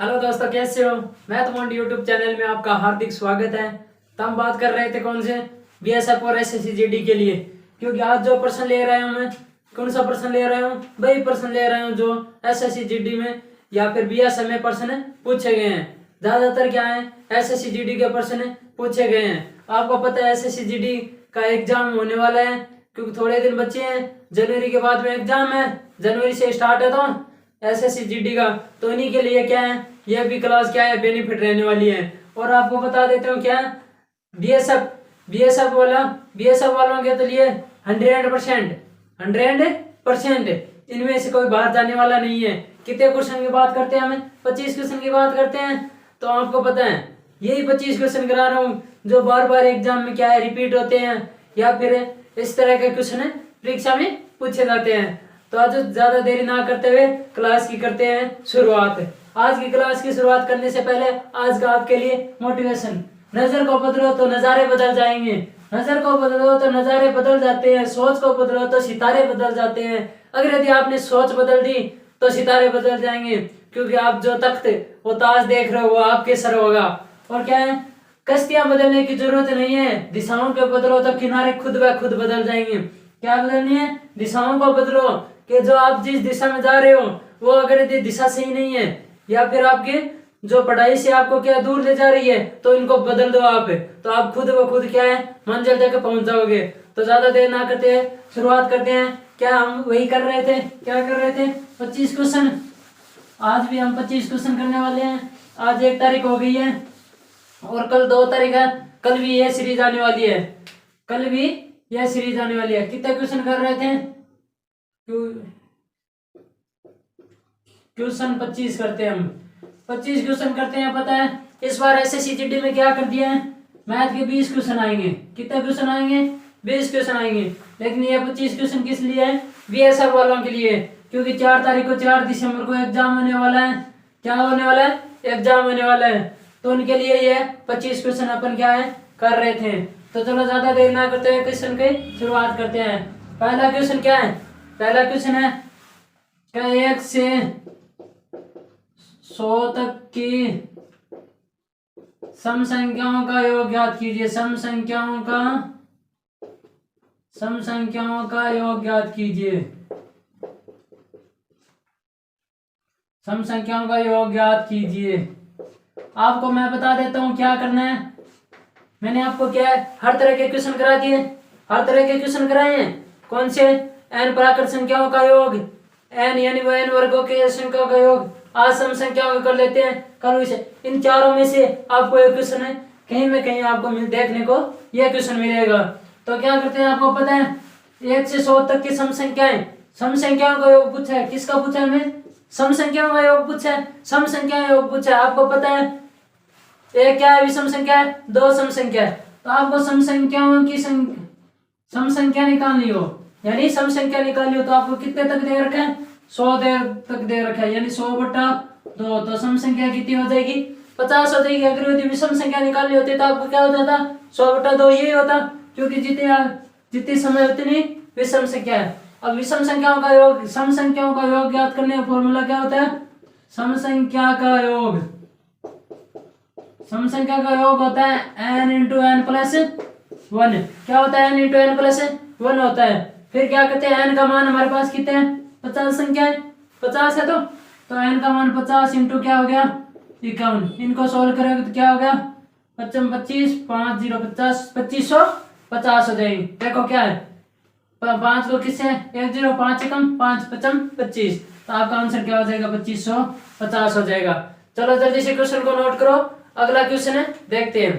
Hello दोस्तों, कैसे हो। मैथमोंड यूट्यूब चैनल में आपका हार्दिक स्वागत है। तो हम बात कर रहे थे कौन से बीएसएफ और एसएससी जीडी के लिए, क्योंकि आज जो प्रश्न ले रहा हूँ मैं, कौन सा प्रश्न ले रहा हूँ, वही प्रश्न ले रहा हूँ जो एसएससी जीडी में या फिर बीएसएफ में प्रश्न पूछे गए हैं। ज्यादातर क्या है, एसएससी जीडी के प्रश्न पूछे गए हैं। आपको पता है एसएससी जीडी का एग्जाम होने वाला है, क्योंकि थोड़े दिन बचे हैं। जनवरी के बाद में एग्जाम है, जनवरी से स्टार्ट है तो एसएससी जीडी का। तो इन्हीं के लिए क्या है, ये भी क्लास क्या है, बेनिफिट रहने वाली है। और आपको बता देता हूँ क्या, बीएसएफ वालों के तो लिए 100% इनमें से कोई बाहर जाने वाला नहीं है। कितने क्वेश्चन की बात करते हैं, हमें 25 क्वेश्चन की बात करते हैं। तो आपको पता है यही 25 क्वेश्चन करा रहा हूँ जो बार बार एग्जाम में क्या है, रिपीट होते हैं या फिर इस तरह के क्वेश्चन परीक्षा में पूछे जाते हैं। तो आज ज्यादा देरी ना करते हुए क्लास की करते हैं शुरुआत। आज की क्लास की शुरुआत करने से पहले आज का आपके लिए मोटिवेशन। नजर को बदलो तो नजारे बदल जाएंगे, नजर को बदलो तो नजारे बदल जाते हैं, सोच को बदलो तो सितारे बदल जाते हैं। अगर यदि आपने सोच बदल दी तो सितारे बदल जाएंगे, क्योंकि आप जो तख्त वो ताज देख रहे हो वो आपके सर होगा। और क्या है, कश्तियां बदलने की जरूरत नहीं है, दिशाओं के बदलो तो किनारे खुद ब खुद बदल जाएंगे। क्या बदलनी है, दिशाओं को बदलो, कि जो आप जिस दिशा में जा रहे हो वो अगर यदि दिशा सही नहीं है या फिर आपके जो पढ़ाई से आपको क्या दूर ले जा रही है तो इनको बदल दो आप, तो आप खुद ब खुद क्या है मंजिल तक पहुंच जाओगे। तो ज्यादा देर ना करते हैं, शुरुआत करते हैं। क्या हम वही कर रहे थे, क्या कर रहे थे, 25 क्वेश्चन। आज भी हम 25 क्वेश्चन करने वाले हैं। आज 1 तारीख हो गई है और कल 2 तारीख है। कल भी ये सीरीज आने वाली है, कल भी यह सीरीज आने वाली है। कितने क्वेश्चन कर रहे थे, क्वेश्चन 25 करते हैं हम, 25 क्वेश्चन करते हैं। पता है इस बार एसएससी जीडी में क्या कर दिया है, मैथ के 20 क्वेश्चन आएंगे। कितने क्वेश्चन आएंगे, 20 क्वेश्चन आएंगे। लेकिन ये 25 क्वेश्चन किस लिए है, बीएसएफ वालों के लिए, क्योंकि 4 तारीख को 4 दिसंबर को एग्जाम होने वाला है। क्या होने वाला है, एग्जाम होने वाला है। तो उनके लिए ये 25 क्वेश्चन अपन क्या है कर रहे थे। तो चलो ज्यादा देर ना करते हुए क्वेश्चन की शुरुआत करते हैं। पहला क्वेश्चन क्या है, पहला क्वेश्चन है क्या, 1 से 100 तक की सम संख्याओं का योग ज्ञात कीजिए। सम संख्याओं का योग ज्ञात कीजिए। सम संख्याओं का योग ज्ञात कीजिए। आपको मैं बता देता हूं क्या करना है। मैंने आपको क्या है हर तरह के क्वेश्चन करा दिए, हर तरह के क्वेश्चन कराए हैं। कौन से, n प्राकृत संख्याओं का योग, n यानी वो n वर्गों के संख्याओं का योग। आज सम संख्याओं का कर लेते हैं, कल विषय। इन चारों में से आपको एक क्वेश्चन है, कहीं में कहीं आपको देखने को यह क्वेश्चन मिलेगा। तो क्या करते हैं, आपको पता है 1 से 100 तक की सम संख्याएं, सम संख्याओं का योग पूछा है। किसका पूछा है, हमें सम संख्याओं का योग पूछा है, सम संख्या योग पूछा है। आपको पता है एक क्या है, विषम संख्या है, 2 सम संख्या है। तो आपको सम संख्याओं की सम संख्या निकालनी हो, यानी सम संख्या निकालनी हो, तो आपको कितने तक दे रखा है, 100 तक दे रखा है, यानी 100/2। तो सम संख्या कितनी हो जाएगी, 50 हो जाएगी। अगर यदि विषम संख्या निकालनी होती तो आपको क्या हो जाता, 100/2 यही होता, क्योंकि जितनी समय उतनी विषम संख्या है। अब विषम संख्याओं का योग, सम संख्याओं का योग ज्ञात करने का फॉर्मूला क्या होता है, सम संख्या का योग, सम संख्या का योग होता है n × n+1। क्या होता है, n × n+1 होता है। फिर क्या करते हैं, n का मान हमारे पास कितने हैं, 50 संख्या है, 50 है। तो n का मान 50 × क्या हो गया, 51। इनको सोल्व करेंगे तो क्या हो गया, 55 25 5 0 50, 2550 हो जाएगी। देखो क्या है, 5 को किससे 1 0, 5 एकम 5 55 25। तो आपका आंसर क्या हो जाएगा, 2550 हो जाएगा। चलो जल्दी से क्वेश्चन को नोट करो। अगला क्वेश्चन है, देखते हैं।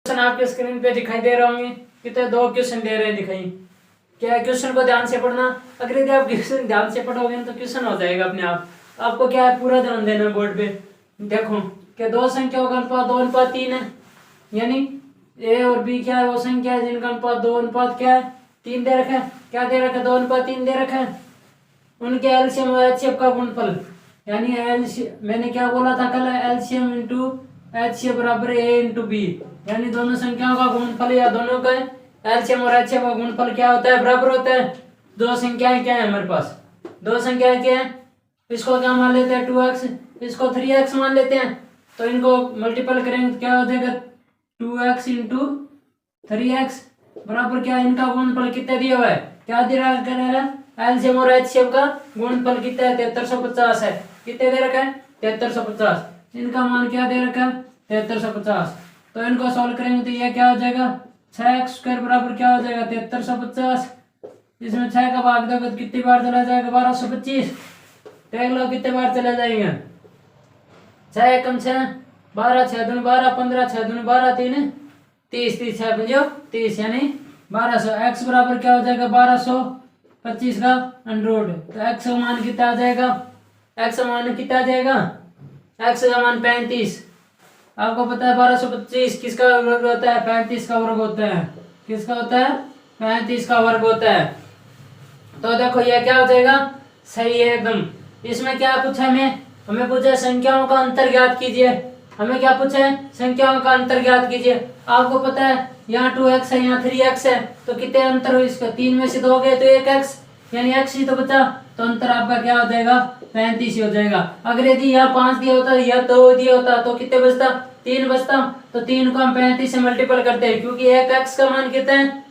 क्वेश्चन आपके स्क्रीन पे दिखाई दे रहे होंगे, कितने 2 क्वेश्चन दे रहे हैं दिखाई। क्या क्वेश्चन को ध्यान से पढ़ना, अगर यदि आप क्वेश्चन ध्यान से पढ़ोगे तो क्वेश्चन हो जाएगा अपने आप। आपको क्या है, पूरा ध्यान देना बोर्ड पे। देखो क्या 2 संख्याओं का अनुपात 2:3 है, यानी ए और बी क्या है, वो संख्या है जिनका अनुपात 2 क्या है 3 दे रखा है। क्या दे रखा है, 2:3 दे रखा है। उनके एलसीएम और एचसीएफ का गुणनफल, यानी मैंने क्या बोला था कल, एलसीएम × एचसीएफ = a × b, यानी दोनों संख्याओं का गुणनफल या दोनों का एलसीएम और एचसीएफ का गुणनफल क्या होता है, बराबर होता है। 2 संख्याएं क्या है हमारे पास, 2 संख्याएं क्या है, इसको क्या मान लेते हैं 2x, इसको 3x मान लेते हैं। तो इनको मल्टीपल करेंगे तो क्या हो जाएगा 2x इंटू 3x बराबर क्या, इनका गुणनफल कितना दिया हुआ है, क्या दे रहा है एलसीएम और एचसीएफ का गुणनफल कितना है 7350 है। कितने दे रखा है 7350, इनका मान क्या दे रखा है 7350। तो इनको सॉल्व करेंगे तो ये क्या हो जाएगा 6x² बराबर क्या हो जाएगा 7350, इसमें 6 का भाग दोगे तो कितनी बार चला जाएगा 1225। देख लो कितने बार चला जाएंगे, 6 एकम 6, 12 6 दूनी 12, 15 6 दूनी 12, 3 30, 30 6 पंजो 30 यानी 1200। x बराबर क्या हो जाएगा 1225 का अंडर। तो x का मान कितना आ जाएगा, x का मान कितना आ जाएगा, x का मान 35। आपको पता है 1225 किसका वर्ग होता है 35 का वर्ग होता है, किसका होता है 35 का वर्ग होता है। तो देखो ये क्या हो जाएगा सही है एकदम। इसमें क्या पूछा हमें पूछा संख्याओं का अंतर ज्ञात कीजिए, हमें क्या पूछा है संख्याओं का अंतर ज्ञात कीजिए। आपको पता है यहाँ 2x है यहाँ 3x है, तो कितने अंतर हो इसका, 3 में से 2 गए तो 1x यानी x ही तो बचा, तो अंतर आपका क्या हो जाएगा 35 ही हो जाएगा। अगर यदि यहाँ 5 दिया होता या 2 दिया होता तो कितने बचता 3 बचता। तो 3 को हम 35 से मल्टीपल करते हैं क्योंकि 1x का मान कितना है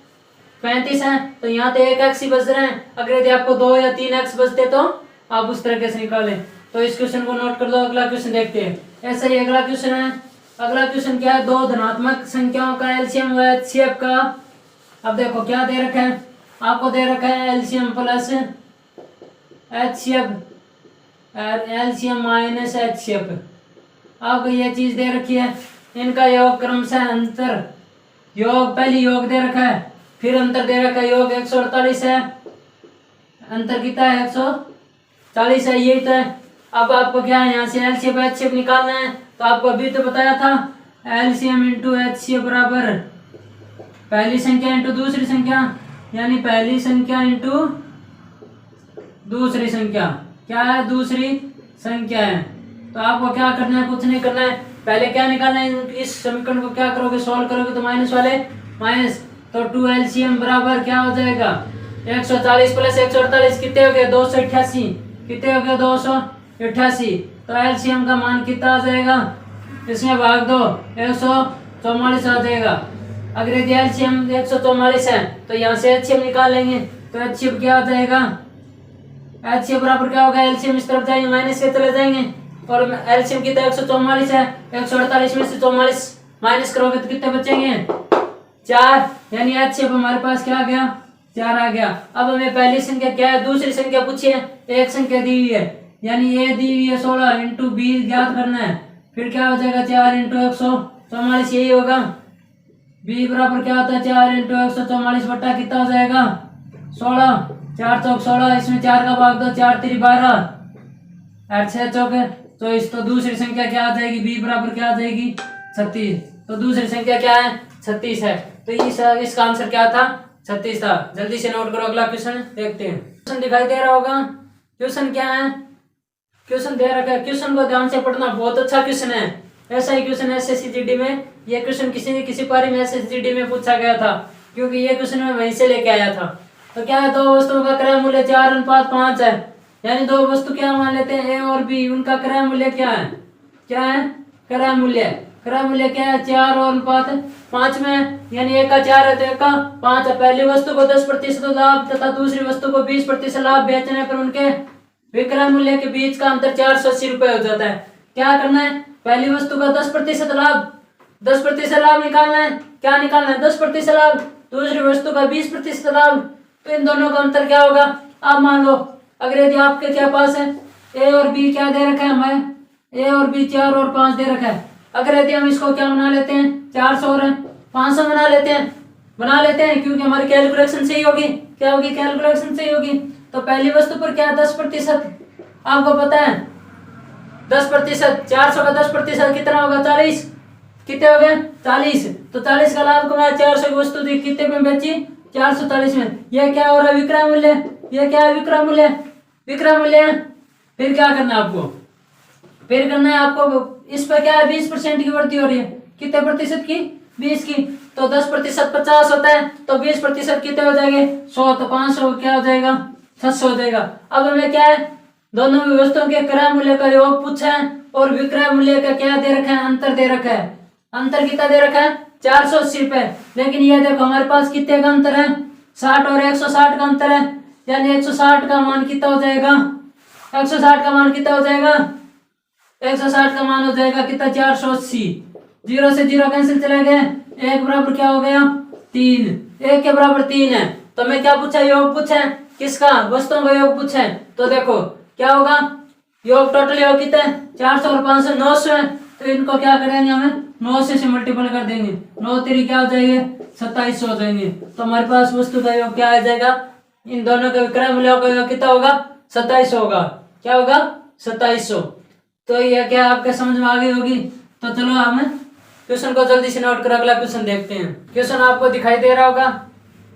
35 है, तो यहाँ तो 1x ही बच रहे हैं। अगर यदि आपको 2 या 3x बचते तो आप उस तरीके से निकालें। तो इस क्वेश्चन को नोट कर दो, अगला क्वेश्चन देखते हैं। ऐसा ही अगला क्वेश्चन है, अगला क्वेश्चन क्या है, दो धनात्मक संख्याओं का एलसीएम व एचसीएफ का। अब देखो क्या दे रखा है, आपको दे रखा है LCM plus HCF, LCM minus HCF, आपको ये चीज दे रखी है। इनका योग क्रमशः अंतर, योग पहले योग दे रखा है फिर अंतर दे रखा है, योग 148 है, अंतर कितना है 140 है, यही तो है। अब आपको क्या है यहाँ से एलसीएम एचसीएफ निकालना है, तो आपको अभी तो बताया था एलसीएम इंटू एचसीएफ बराबर पहली संख्या इंटू दूसरी संख्या, यानी पहली संख्या इंटू दूसरी संख्या, क्या है दूसरी संख्या है। तो आपको क्या करना है, कुछ नहीं करना है, पहले क्या निकालना है, इस समीकरण को क्या करोगे सोल्व करोगे तो माइनस वाले माइनस, तो 2 एलसीएम बराबर क्या हो जाएगा 140 प्लस 148 कितने हो गए 288, कितने हो गए 288। तो एलसीएम का मान कितना आ जाएगा, इसमें भाग दो 144 आ जाएगा। अगर यदि एलसीएम 144 है तो यहाँ से एचसीएफ निकाल लेंगे, तो एचसीएफ क्या हो जाएगा, एचसीएफ बराबर क्या होगा, एलसीएम इस तरफ जाएंगे माइनस के चले जाएंगे, और एलसीएम कितना 144 है, 148 में से 44 माइनस करोगे तो कितने बचेंगे 4, यानी एचसीएफ हमारे पास क्या आ गया 4 आ गया। अब हमें पहली संख्या क्या है, दूसरी संख्या पूछी है, एक संख्या दी हुई है यानी ए दी हुई है 16 इंटू बी ज्ञात करना है, फिर क्या हो जाएगा 4 इंटू 144 यही होगा। बी बराबर क्या होता है 4 इंटू 144 बट्टा कितना हो जाएगा 16, 4 चौक 16, इसमें 4 का भाग दो 4 3 12 और 6 चौक है, तो इस तो दूसरी संख्या क्या आ जाएगी, बी बराबर क्या आ जाएगी 36। तो दूसरी संख्या क्या है 36 है, तो इसका आंसर क्या था 36 था। जल्दी से नोट करो, अगला क्वेश्चन देखते हैं। क्वेश्चन दिखाई दे रहा होगा, क्वेश्चन क्या है, क्वेश्चन दे रखा है, क्वेश्चन को ध्यान से पढ़ना, बहुत अच्छा क्वेश्चन है। ऐसा ही क्वेश्चन एसएससी में, ये क्वेश्चन किसी पारी में एसएससी में पूछा गया था, क्योंकि ये क्वेश्चन मैं वहीं से लेके आया था। तो क्या है, दो वस्तुओं का क्रय मूल्य 4 अनुपात 5 है, यानी दो वस्तु क्या मान लेते हैं ए और बी, उनका क्रय मूल्य क्या है, क्या है क्रय मूल्य, क्रय मूल्य क्या है 4 और अनुपात 5 में, यानी एक का 4 है तो एक का 5 है। पहली वस्तु को 10% लाभ तथा दूसरी वस्तु को 20% लाभ बेचने पर उनके विक्रय मूल्य के बीच का अंतर 480 रुपए हो जाता है। क्या करना है, पहली वस्तु का 10% लाभ, 10% लाभ निकालना है, क्या निकालना है 10% लाभ, दूसरी वस्तु का 20% लाभ, तो इन दोनों का अंतर क्या होगा। आप मान लो अगर यदि आपके क्या पास है ए और बी क्या दे रखा है, हमें ए और बी 4 और 5 दे रखा है, अगर यदि हम इसको क्या बना लेते हैं 400 और 500 बना लेते हैं क्योंकि हमारी कैलकुलेशन सही होगी, क्या होगी कैलकुलेशन सही होगी। तो पहली वस्तु पर क्या 10%, आपको पता है 10%, 400 का 10% कितना होगा 40, कितने हो गए 40, तो 40 का लाभ कमाया, 400 की वस्तु थी कितने में बेची 440 में। यह क्या हो रहा है विक्रय मूल्य, यह क्या है विक्रय मूल्य, विक्रय मूल्य। फिर क्या करना है आपको, फिर करना है आपको इस पर क्या है 20% की वृद्धि हो रही है, कितने प्रतिशत की 20 की, तो 10% 50 होता है, तो 20% कितने हो जाएंगे 100, तो 500 क्या हो जाएगा 600 हो जाएगा। अब हमें क्या है दोनों भी वस्तुओं के क्रय मूल्य का योग पूछा है और विक्रय मूल्य का क्या दे रखा है, अंतर दे रखा है। अंतर कितना दे रखा है, 480 रुपए। लेकिन ये देखो हमारे पास कितने का अंतर है, 60 और 160 का अंतर है। यानी 160 का मान कितना हो जाएगा, 160 का मान कितना हो जाएगा, 160 का मान हो जाएगा कितना, 480। 0 से 0 कैंसिल चले गए, एक बराबर क्या हो गया, 3। एक के बराबर 3 है। तो मैं क्या पूछा, योग पूछा है किसका, वस्तुओं का योग पूछा है। तो देखो क्या होगा, योग टोटल योग कितना है, 400 और 500 900 है। तो इनको क्या करेंगे, हमें 9 से मल्टीपल कर देंगे, 9 तेरी क्या हो जाएंगे, 2700 हो जाएंगे। तो हमारे पास वस्तु का योग क्या आ जाएगा, इन दोनों के विक्रय मूल्यों का योग कितना होगा, 2700 होगा। क्या होगा, 2700। तो ये क्या आपके समझ में आ गई होगी। तो चलो हमें क्वेश्चन को जल्दी से नोट कर अगला क्वेश्चन देखते हैं। क्वेश्चन आपको दिखाई दे रहा होगा।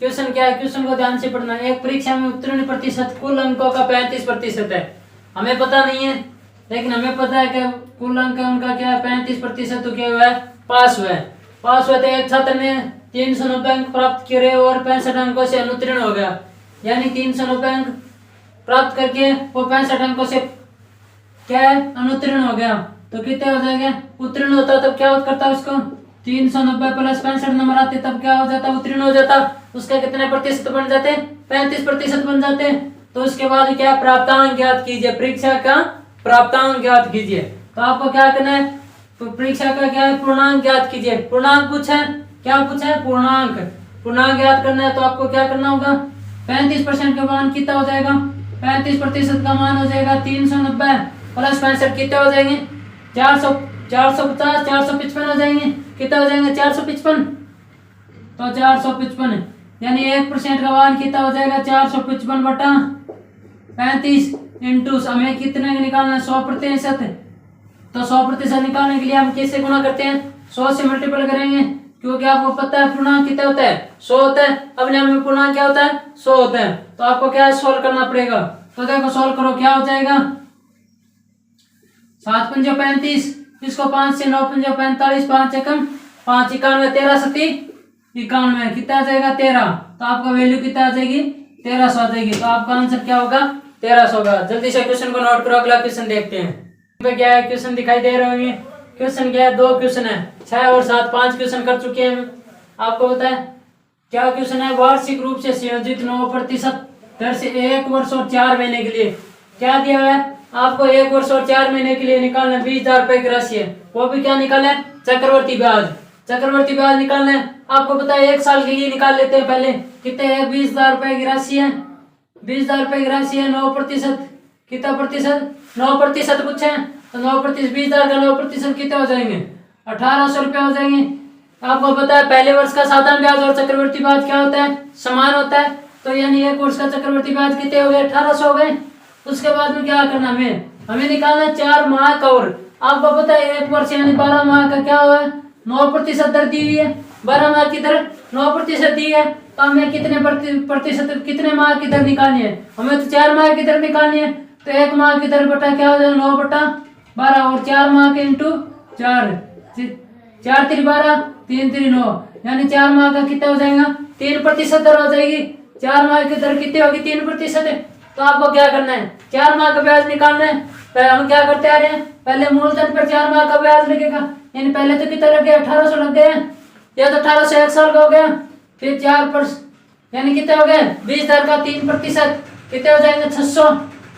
क्वेश्चन क्या है, क्वेश्चन को ध्यान से पढ़ना। एक परीक्षा में उत्तीर्ण प्रतिशत कुल अंकों का 35% है। हमें पता नहीं है, लेकिन हमें पता है कि कुल अंक उनका क्या है, 35% तो क्या हुआ है, पास हुआ है। पास हुआ तो एक छात्र ने 390 अंक प्राप्त करे और 65 अंकों से अनुत्तीर्ण हो गया। यानी 390 अंक प्राप्त करके वो 65 अंकों से क्या है, अनुत्तीर्ण हो गया। तो कितने हो जाएंगे, उत्तीर्ण होता तब क्या करता उसको, 390 प्लस 65 नंबर आते तब क्या हो जाता, उत्तीर्ण हो जाता। उसके कितने प्रतिशत बन जाते, 35% बन जाते। तो उसके बाद क्या, प्राप्तांक ज्ञात कीजिए, परीक्षा का प्राप्तांक ज्ञात कीजिए। तो आपको क्या करना है, तो परीक्षा का क्या है, पूर्णांक ज्ञात कीजिए। पूर्णांक पूछा है, क्या पूछा है, पूर्णांक। पूर्णांक ज्ञात करना है तो आपको क्या करना होगा, 35% का मान कितना हो जाएगा, 35% का मान हो जाएगा 390 प्लस 65 कितने हो जाएंगे, 400 450 455 हो जाएंगे। कितना हो जाएंगे, 455। तो 455 यानी 1% का मान कितना हो जाएगा, 455 बटा 35 इंटू हमें कितने निकालना है, 100%। तो 100% निकालने के लिए हम किससे गुणा करते हैं, 100 से मल्टीपल करेंगे, क्योंकि आपको पता है पूर्णांक कितना होता है, 100 होता है। अब में पूर्णांक क्या होता है, 100 होता है। तो आपको क्या सोल्व करना पड़ेगा। तो देखो सोल्व करो, क्या हो जाएगा, 7 पंजे 35, इसको 5 से 9 पंजे 45, 5 एकम 5, 91, 13 सती 91, कितना आ जाएगा, 13। तो आपका वैल्यू कितना आ जाएगी, 1300 आ जाएगी। तो आपका आंसर क्या होगा, 1300 होगा। जल्दी से क्वेश्चन को नोट करो, अगला क्वेश्चन देखते हैं। क्या है, क्वेश्चन दिखाई दे रहे होंगे। क्वेश्चन क्या है, 2 क्वेश्चन है, 6 और 7, 5 क्वेश्चन कर चुके हैं। आपको पता है क्या क्वेश्चन है, वार्षिक रूप से संयोजित 9% दर से 1 वर्ष और 4 महीने के लिए क्या दिया हुआ है, आपको 1 वर्ष और 4 महीने के लिए निकालना 20,000 रुपए की राशि है। वो भी क्या निकालना है, चक्रवर्ती ब्याज। चक्रवर्ती ब्याज निकालना है। आपको पता है 1 साल के लिए निकाल लेते हैं पहले, कितने है, 20,000 रुपए की राशि है। 20,000 रुपए की राशि है, 9%, कितना प्रतिशत, 9% पूछे हैं। तो 9%, 20,000 का 9% कितने हो जाएंगे, 1800 रुपये हो जाएंगे। आपको पता है पहले वर्ष का साधारण ब्याज और चक्रवर्ती ब्याज क्या होता है, समान होता है। तो यानी 1 वर्ष का चक्रवर्ती ब्याज कितने हो गए, 1800 हो गए। उसके बाद में क्या करना, हमें निकालना 4 माह का। और आपको पता है 1 वर्ष यानी 12 माह का क्या हुआ है, 9% दर दी हुई है। 12 माह की दर 9% दी है। तो हमें कितने प्रतिशत, कितने माह की दर निकालनी है, हमें तो 4 माह की दर निकालनी है। तो 1 माह की दर बटा क्या हो जाएगा, 9 बटा 12 और 4 माह के इंटू 4, 4 3 12, 3 3 9, यानी 4 माह का कितना हो जाएगा, 3% दर हो जाएगी। 4 माह की दर कितनी होगी, 3%। तो आपको क्या करना है, 4 माह का ब्याज निकालना है। पहले हम क्या करते आ रहे हैं, पहले मूलधन पर 4 माह का ब्याज लगेगा। यानी पहले तो कितना लग गया, 1800 लग गए। या तो 1800 1 साल का हो गया, फिर 4% यानी कितने हो गए, 20,000 का 3%, कितने हो जाएंगे, 600।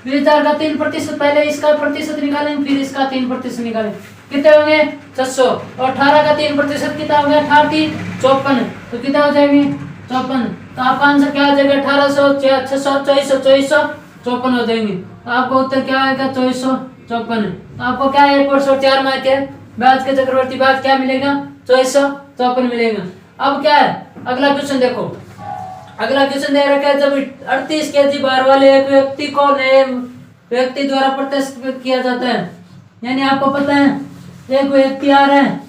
20,000 का 3%, पहले इसका प्रतिशत निकालेंगे फिर इसका 3% निकालेंगे, कितने होंगे, 600। और 18 का 3% कितना हो गया, 18 54। तो कितना हो जाएंगे, 54। तो आपका आंसर क्या आ जाएगा, 1800 600 2400 54 हो जाएंगे। तो आपको उत्तर क्या आएगा, 2454। तो आपको क्या है, 1 वर्ष और 4 माह के ब्याज के चक्रवर्ती ब्याज क्या मिलेगा, 2454 मिलेगा। अब क्या है, अगला क्वेश्चन देखो। अगला क्वेश्चन दे रखा है, जब 38 kg भार वाले एक व्यक्ति को नए व्यक्ति द्वारा प्रतिस्थापित किया जाता है। यानी आपको पता है एक व्यक्ति आ रहा है,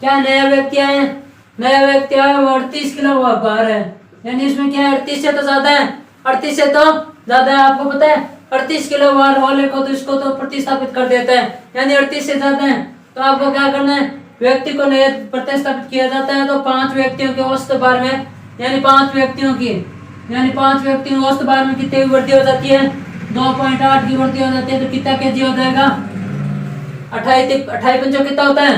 क्या नया व्यक्ति आया है, नया व्यक्ति आया वो 38 किलो भार है। यानी इसमें क्या है, 38 से तो ज्यादा है, 38 से तो ज्यादा है। आपको पता है 38 किलो भार वाले को तो इसको तो प्रतिस्थापित कर देता है, यानी 38 से ज्यादा है। तो आपको क्या करना है, व्यक्ति को नए प्रतिस्थापित किया जाता है। तो 5 व्यक्तियों के औसत भार में, यानी 5 व्यक्तियों की औसत भार में कितनी वृद्धि हो जाती है, 2.8 की वृद्धि हो जाती है तो कितना केजी हो जाएगा? 28 पंचों कितना होता है?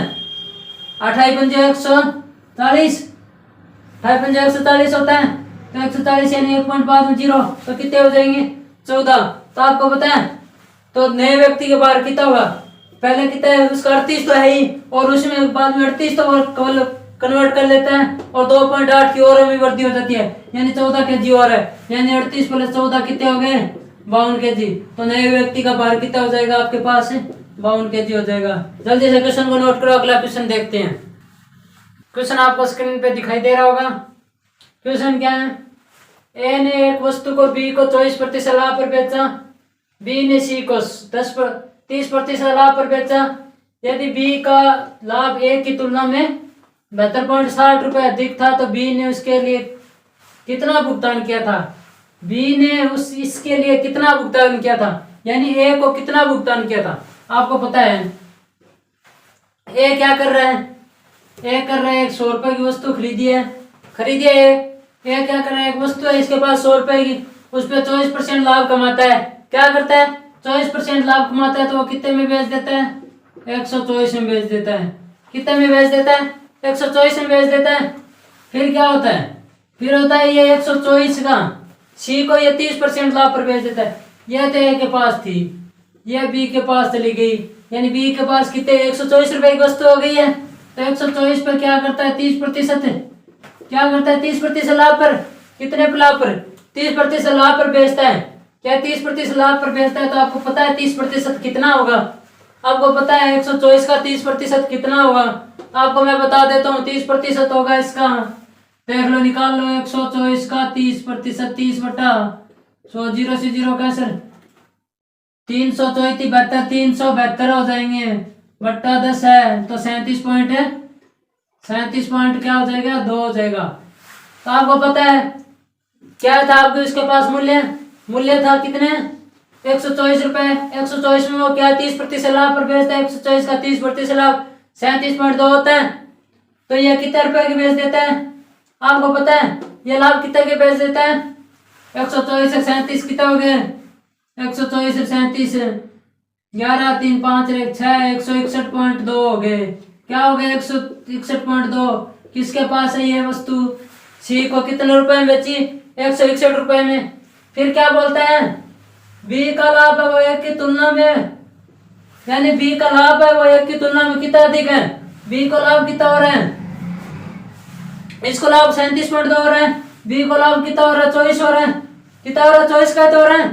28 पंचों 140, 28 पंचों 140 होता है, तो 140 यानी 1.50 तो कितने हो जाएंगे? 14। तो आपको पता है तो नए व्यक्ति के बाहर कितना होगा? पहले कितना है उसका 38 तो है ही, और उसमें बाद में 38 तो वो कन्वर्ट कर लेते हैं और 2.8 की और भी वृद्धि हो जाती है, यानी 14 केजी और है, यानी 38 प्लस 14 कितने हो गए? 52 केजी। तो नए व्यक्ति का भार कितना हो जाएगा आपके पास? 52 केजी हो जाएगा। जल्दी से क्वेश्चन को नोट करो, अगला क्वेश्चन देखते हैं। क्वेश्चन आपको स्क्रीन पे दिखाई दे रहा होगा। क्वेश्चन क्या है? ए ने एक वस्तु को बी को 24% लाभ पर बेचा, बी ने सी को 30% लाभ पर बेचा। यदि बी का लाभ ए की तुलना में 72.60 रुपए अधिक था तो बी ने उसके लिए कितना भुगतान किया था? बी ने इसके लिए कितना भुगतान किया था, यानी ए को कितना भुगतान किया था? आपको पता है ए क्या कर रहा है? ए कर रहा है 100 रुपए की वस्तु खरीदी है, ए क्या कर रहा है? एक वस्तु है इसके पास 100 रुपए की, उस पर 24% लाभ कमाता है। क्या करता है? 24% लाभ कमाता है तो वो कितने में बेच देता है? 124 में बेच देता है। कितने में बेच देता है? 124 में बेच देता है। फिर क्या होता है? फिर होता है ये 124 का सी को ये 30% लाभ पर बेच देता है। यह तो ए के पास थी, यह बी के पास चली गई, यानी बी के पास कितने? 124 रुपए की वस्तु हो गई है, तो 124 पर क्या करता है? 30%। क्या करता है? 30% लाभ पर। कितने लाभ पर? 30% लाभ पर बेचता है। क्या 30% लाभ पर बेचता है? तो आपको पता है 30% कितना होगा? आपको पता है 124 का 30% कितना होगा? आपको मैं बता देता हूँ। 30% होगा इसका, देख लो, निकाल लो। 124 का 30%, 30 बटा 100, 0 से 0 कैंसिल, 334 72, 372 हो जाएंगे, बट्टा 10 है तो 37 पॉइंट है, 37 पॉइंट क्या हो जाएगा? 2 हो जाएगा। तो आपको पता है क्या था आपके उसके पास मूल्य था कितने? 124 रुपए। 124 में वो क्या 30% लाभ पर बेचता है? 124 का 30% लाभ 37.2 होता है, तो ये कितने रुपए की बेच देता है? आपको पता है ये लाभ कितने के बेच देता है? 124 से 37 कितने हो गए? 124 से 37 11 3 5 6 161.2 हो गए। क्या हो गए? 161.2। किसके पास है ये वस्तु? सी को कितने रुपए में बेची? 161 रुपए में। फिर क्या बोलता है? बी का लाभ है वो एक की तुलना में, यानी बी का लाभ है वो एक की तुलना में कितना अधिक है? बी को लाभ कितना हो रहा है? इसको लाभ 37.2 हो रहा है, बी को लाभ कितना हो रहा है? 24 हो रहा है। कितना हो रहा है? 24 का तो हो रहा है,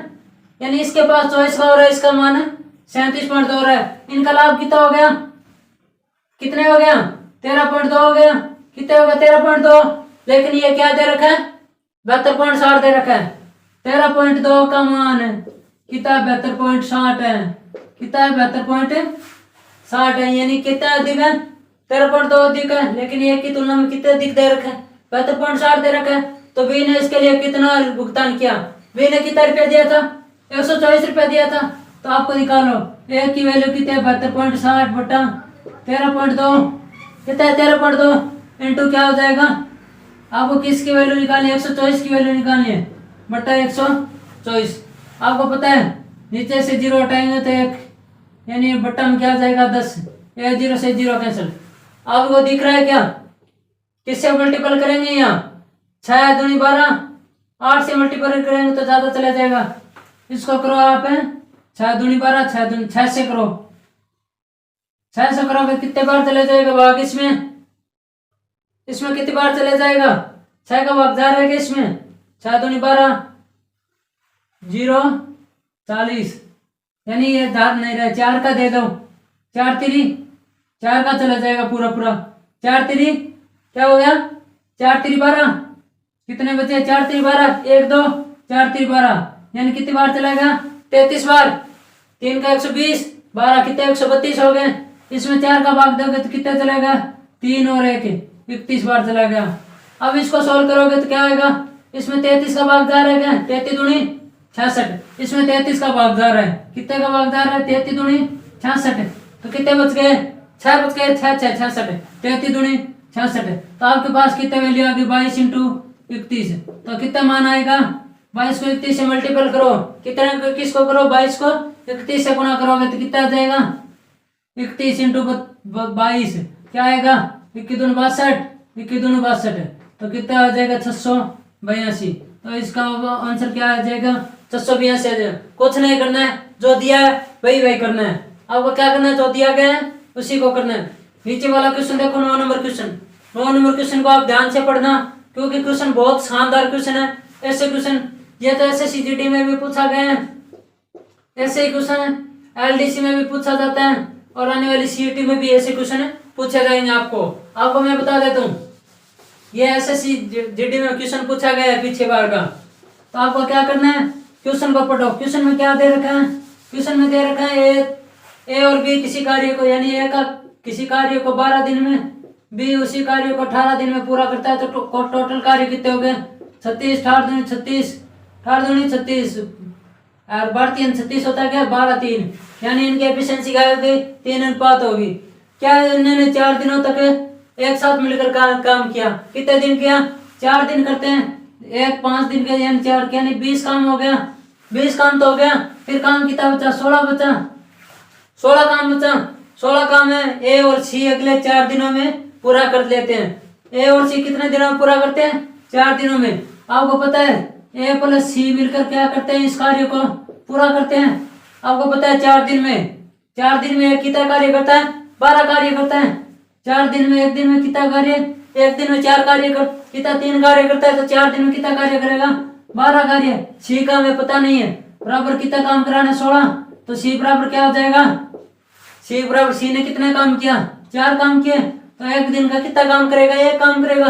यानी इसके पास 24 का हो रहा है, इसका मान 37.2 हो रहा है। इनका लाभ कितना हो गया? कितने हो गया? 13.2 हो गया। कितने हो गया? 13.2। लेकिन ये क्या दे रखा है? 72.60 दे रखा है। 13.2 का मान है कितना? 72.60 है। कितना है? 72.60 है, यानी कितना अधिक है? 13.2 अधिक है, लेकिन ये की तुलना में कितने अधिक दे रखा है? 72.60 दे रखा है। तो बी ने इसके लिए कितना भुगतान किया? बी ने कितना रुपया दिया था? 124 रुपया दिया था। तो आपको निकालो ए की वैल्यू कितनी है? 72.60 बटा 13.2 कितना है? 13.2 इंटू क्या हो जाएगा? आपको किसकी वैल्यू निकालनी है? 124 की वैल्यू निकालनी है, बटा 124। आपको पता है नीचे से 0 हटाएंगे तो 1, यानी बट्टा में क्या आ जाएगा? 10। 0 से 0 कैंसिल। आपको दिख रहा है क्या? किससे मल्टीपल करेंगे? यहाँ 6 दूनी 12, 8 से मल्टीपल करेंगे तो ज्यादा चला जाएगा। इसको करो आप 6 दूनी 12, 6 दूनी 6 से करो, 6 से करोगे कितने बार चले जाएगा भाग? इसमें कितनी बार चले जाएगा? 6 का भाग जा रहेगा इसमें। 6 दूनी 12, 0 40, यानी ये धार नहीं रहा। 4 का दे दो, 4 3 4 का चला जाएगा पूरा 4 3 क्या हो गया? 4 3 12, कितने बचे? 4 3 12, 1 2 4 3 12, यानी कितनी बार चलेगा? 33 बार। 3 का 120, 12 कितने? 132 हो गए। इसमें 4 का भाग दोगे तो कितना चलेगा? 3 और 1 31 बार चला गया। अब इसको सोल्व करोगे तो क्या होगा? इसमें 33 का भाग जा रहा है, 33 दूनी 66, इसमें 33 का भाग जा रहा है। कितने का भाग जा रहा है? 33 दूनी 66, तो कितने बच गए? 6 बच गए। 6 6 66, 33 दूनी 66। तो आपके पास कितने वैल्यू आ गई? 22 इंटू 31, तो कितना मान आएगा? 22 को 31 से मल्टीपल करो, कितने किसको करो, 22 को 31 से गुना करोगे तो कितना आ जाएगा, 31 इंटू 22 क्या आएगा, 21 दूनी 62, 21 दूनी 62, तो कितना आ जाएगा 682। तो इसका आंसर क्या आ जाएगा, 682 आ जाएगा। कुछ नहीं करना है, जो दिया है वही करना है। आपको क्या करना है, जो दिया गया है उसी को करना है। नीचे वाला क्वेश्चन देखो, 9 नंबर क्वेश्चन। 9 नंबर क्वेश्चन को आप ध्यान से पढ़ना, क्योंकि क्वेश्चन बहुत शानदार क्वेश्चन है। ऐसे क्वेश्चन ये तो एसएससी जीडी में भी पूछा गया है, ऐसे ही क्वेश्चन एलडीसी में भी पूछा जाता है, और आने वाली सीईटी में भी ऐसे क्वेश्चन पूछे जाएंगे। आपको मैं बता देता हूँ, ये एसएससी जीडी में क्वेश्चन पूछा गया है पिछले बार का। तो आपको क्या करना है, क्वेश्चन को पढ़ो। क्वेश्चन में क्या दे रखा है, क्वेश्चन में दे रखा है ए और बी किसी कार्य को, यानी ए का किसी कार्य को 12 दिन में, बी उसी कार्य को 18 दिन में पूरा करता है, तो टोटल कार्य कितने हो गए, 36, 18 दूनी 36, 18 दूनी 36, और 12 36 होता है क्या, 12 3, यानी इनकी एफिशिएंसी क्या होगी, 3 अनुपात होगी। क्या इन्होंने 4 दिनों तक एक साथ मिलकर काम किया, कितने दिन किया, 4 दिन करते हैं, एक 5 दिन के यानी 4 यानी 20 काम हो गया, 20 काम तो हो गया। फिर काम कितना बचा, 16 बचा, 16 काम बचा। 16 काम है ए और सी अगले 4 दिनों में पूरा कर लेते हैं। ए और सी कितने दिनों में पूरा करते हैं, 4 दिनों में। आपको पता है ए प्लस सी मिलकर क्या करते हैं, इस कार्य को पूरा करते हैं। आपको पता है 4 दिन में, 4 दिन में कितना कार्य करता है, 12 कार्य करता है। 4 दिन में, एक दिन में कितना कार्य, एक दिन में 4 कार्य कितना 3 कार्य करता है, तो 4 दिन में कितना कार्य करेगा, 12 कार्य। सी का हमें पता नहीं है, बराबर कितना काम कराना है, 16, तो सी बराबर क्या हो जाएगा, सी बराबर सी ने कितने काम किया, 4 काम किए, तो एक दिन का कितना काम करेगा, 1 काम करेगा।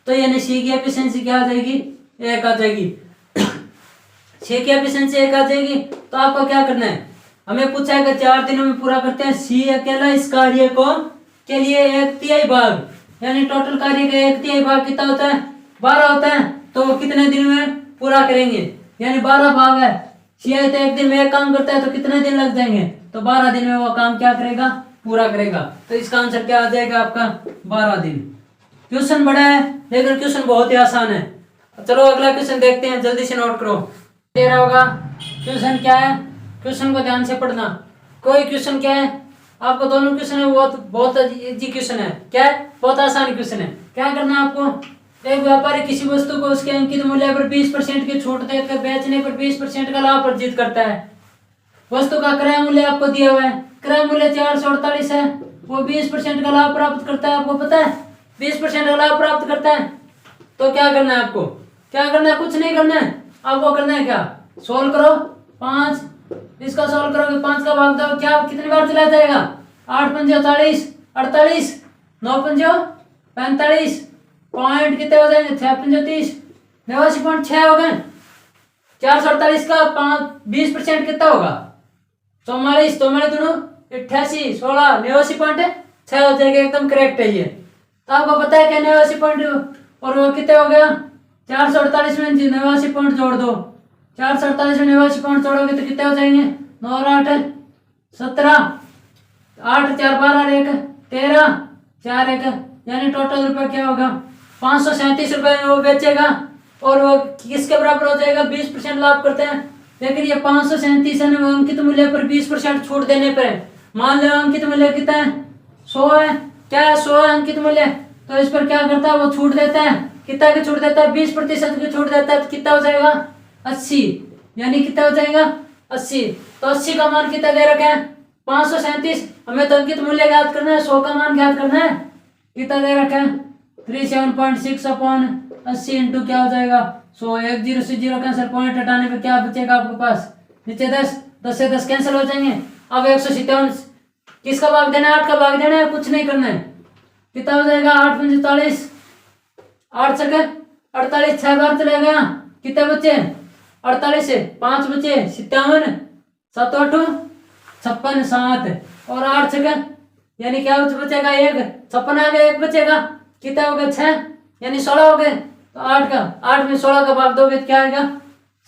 तो यानी सी की एफिशिएंसी क्या आ जाएगी, 1 आ जाएगी। सी की एफिशिएंसी 1 आ जाएगी। तो आपको क्या करना है, हमें पूछा है कि 4 दिनों में पूरा करते हैं, सी अकेला इस कार्य को के लिए 1/3 भाग, यानी टोटल कार्य का 1/3 भाग कितना होता है, 12 होता है। तो वो कितने दिन में पूरा करेंगे, यानी 12 भाग है। सी है तो एक दिन में 1 काम करता है, तो कितने दिन लग जाएंगे, तो 12 दिन में वो काम क्या करेगा, पूरा करेगा। तो इसका आंसर क्या आ जाएगा आपका, 12 दिन। क्वेश्चन बड़ा है लेकिन क्वेश्चन बहुत ही आसान है। चलो अगला क्वेश्चन देखते हैं, जल्दी से नोट करो। दे रहा होगा क्वेश्चन क्या है, क्वेश्चन को ध्यान से पढ़ना। कोई क्वेश्चन क्या है, आपको दोनों क्वेश्चन है बहुत इजी क्वेश्चन है, क्या है, बहुत आसान क्वेश्चन है। क्या करना है आपको, एक व्यापारी किसी वस्तु को उसके अंकित मूल्य पर 20% की छूट देकर बेचने पर 20% का लाभ अर्जित करता है। वस्तु का क्रय मूल्य आपको दिया हुआ है, क्रय मूल्य 448 है, वो 20% का लाभ प्राप्त करता है। आपको पता है 20% का लाभ प्राप्त करता है। तो क्या करना है आपको, क्या करना है, कुछ नहीं करना है। आपको करना है क्या, सोल्व करो, 5 इसका सोल्व करोगे, 5 का भाग दो, क्या कितनी बार चला जाएगा, 8 पंजे 40, 48, 9 पंजे 45, पॉइंट कितने हो जाएंगे, 6 पंजे 30, 89.6 हो गए। 448 का 20% कितना होगा, 44, तो मेरे दोनों 88, 16, 89.6 हो जाएगा, एकदम करेक्ट है ये। तो आपको पता है कि 89 पॉइंट और वो कितने हो गया, 448 में 89 पॉइंट जोड़ दो, 448 में 89 पॉइंट जोड़ोगे तो कितने हो जाएंगे, 9 और 8 17, 8 4 12 1 13 4 1, यानी टोटल रुपया क्या होगा, 537 रुपए में वो बेचेगा, और वो किसके बराबर हो जाएगा, 20% लाभ करते हैं। लेकिन ये 537 है, अंकित मूल्य पर 20% छूट देने पर है। मान लो अंकित मूल्य कितना है, 100 है, क्या है, 100 है अंकित मूल्य, तो इस पर क्या करता है, वो छूट देता है, कितना की छूट देता है, 20% की छूट देता है, तो कितना हो जाएगा, 80, यानी कितना हो जाएगा, 80। तो 80 का मान कितना दे रखा है, 537, हमें तो अंकित मूल्य ज्ञात करना है, 100 का मान ज्ञात करना है, कितना दे रखा है, 37.6 अपॉन 80 इंटू क्या हो जाएगा 100, 1 0 से 0 कैंसिल, पॉइंट हटाने पे क्या बचेगा आपके पास, नीचे 10, 10 से 10 कैंसिल हो जाएंगे। अब 157 किसका भाग देना है, 8 का भाग देना है, कुछ नहीं करना है, कितना हो जाएगा, 8 पंजे 40, 8 सके 48, 6 बार चले गया, कितने बच्चे 48 से 5 बचे 57, 7 8 56 7 और 8 सके, यानी क्या बचेगा, 1 56 आ गया, 1 बचेगा, कितना हो गया 6, यानी 16 हो गए। तो 8 में 16 का भाग दोगे तो क्या आएगा,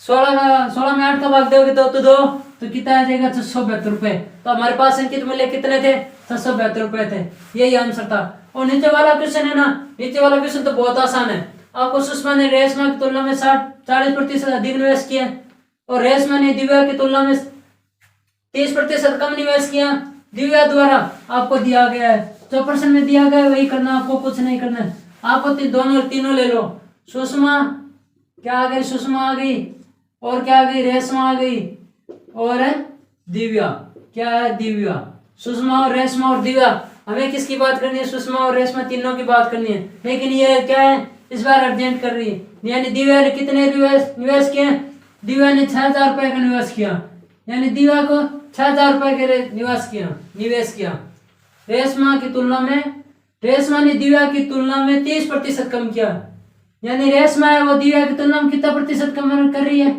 16 में 8 का भाग दोगे तो 2, तो कितना आ जाएगा 672 रुपए। तो हमारे पास अंकित मूल्य कितने थे, 672 रुपए थे, यही आंसर था। और नीचे वाला क्वेश्चन है ना, नीचे वाला क्वेश्चन तो बहुत आसान है। आपको सुषमा ने रेशमा की तुलना में 40% अधिक निवेश किया और रेशमा ने दिव्या की तुलना में 30% कम निवेश किया। दिव्या द्वारा आपको दिया गया है, जो प्रश्न में दिया गया है वही करना, आपको कुछ नहीं करना है। आपको तीनों ले लो। सुषमा क्या आ गई, सुषमा आ गई, और क्या आ गई, रेशमा आ गई, और दिव्या क्या है, दिव्या। सुषमा और रेशमा और दिव्या, हमें किसकी बात करनी है, सुषमा और रेशमा तीनों की बात करनी है। लेकिन ये क्या है, इस बार अर्जेंट कर रही है। यानी दिव्या ने कितने निवेश किए, दिव्या ने 6000 रुपए का निवेश किया, यानी दिव्या को 6000 रुपए के निवेश किया। रेशमा ने दिव्या की तुलना में 30% कम किया, यानी रेशमा है वो दिव्या की तुलना में कितना प्रतिशत कम कर रही है,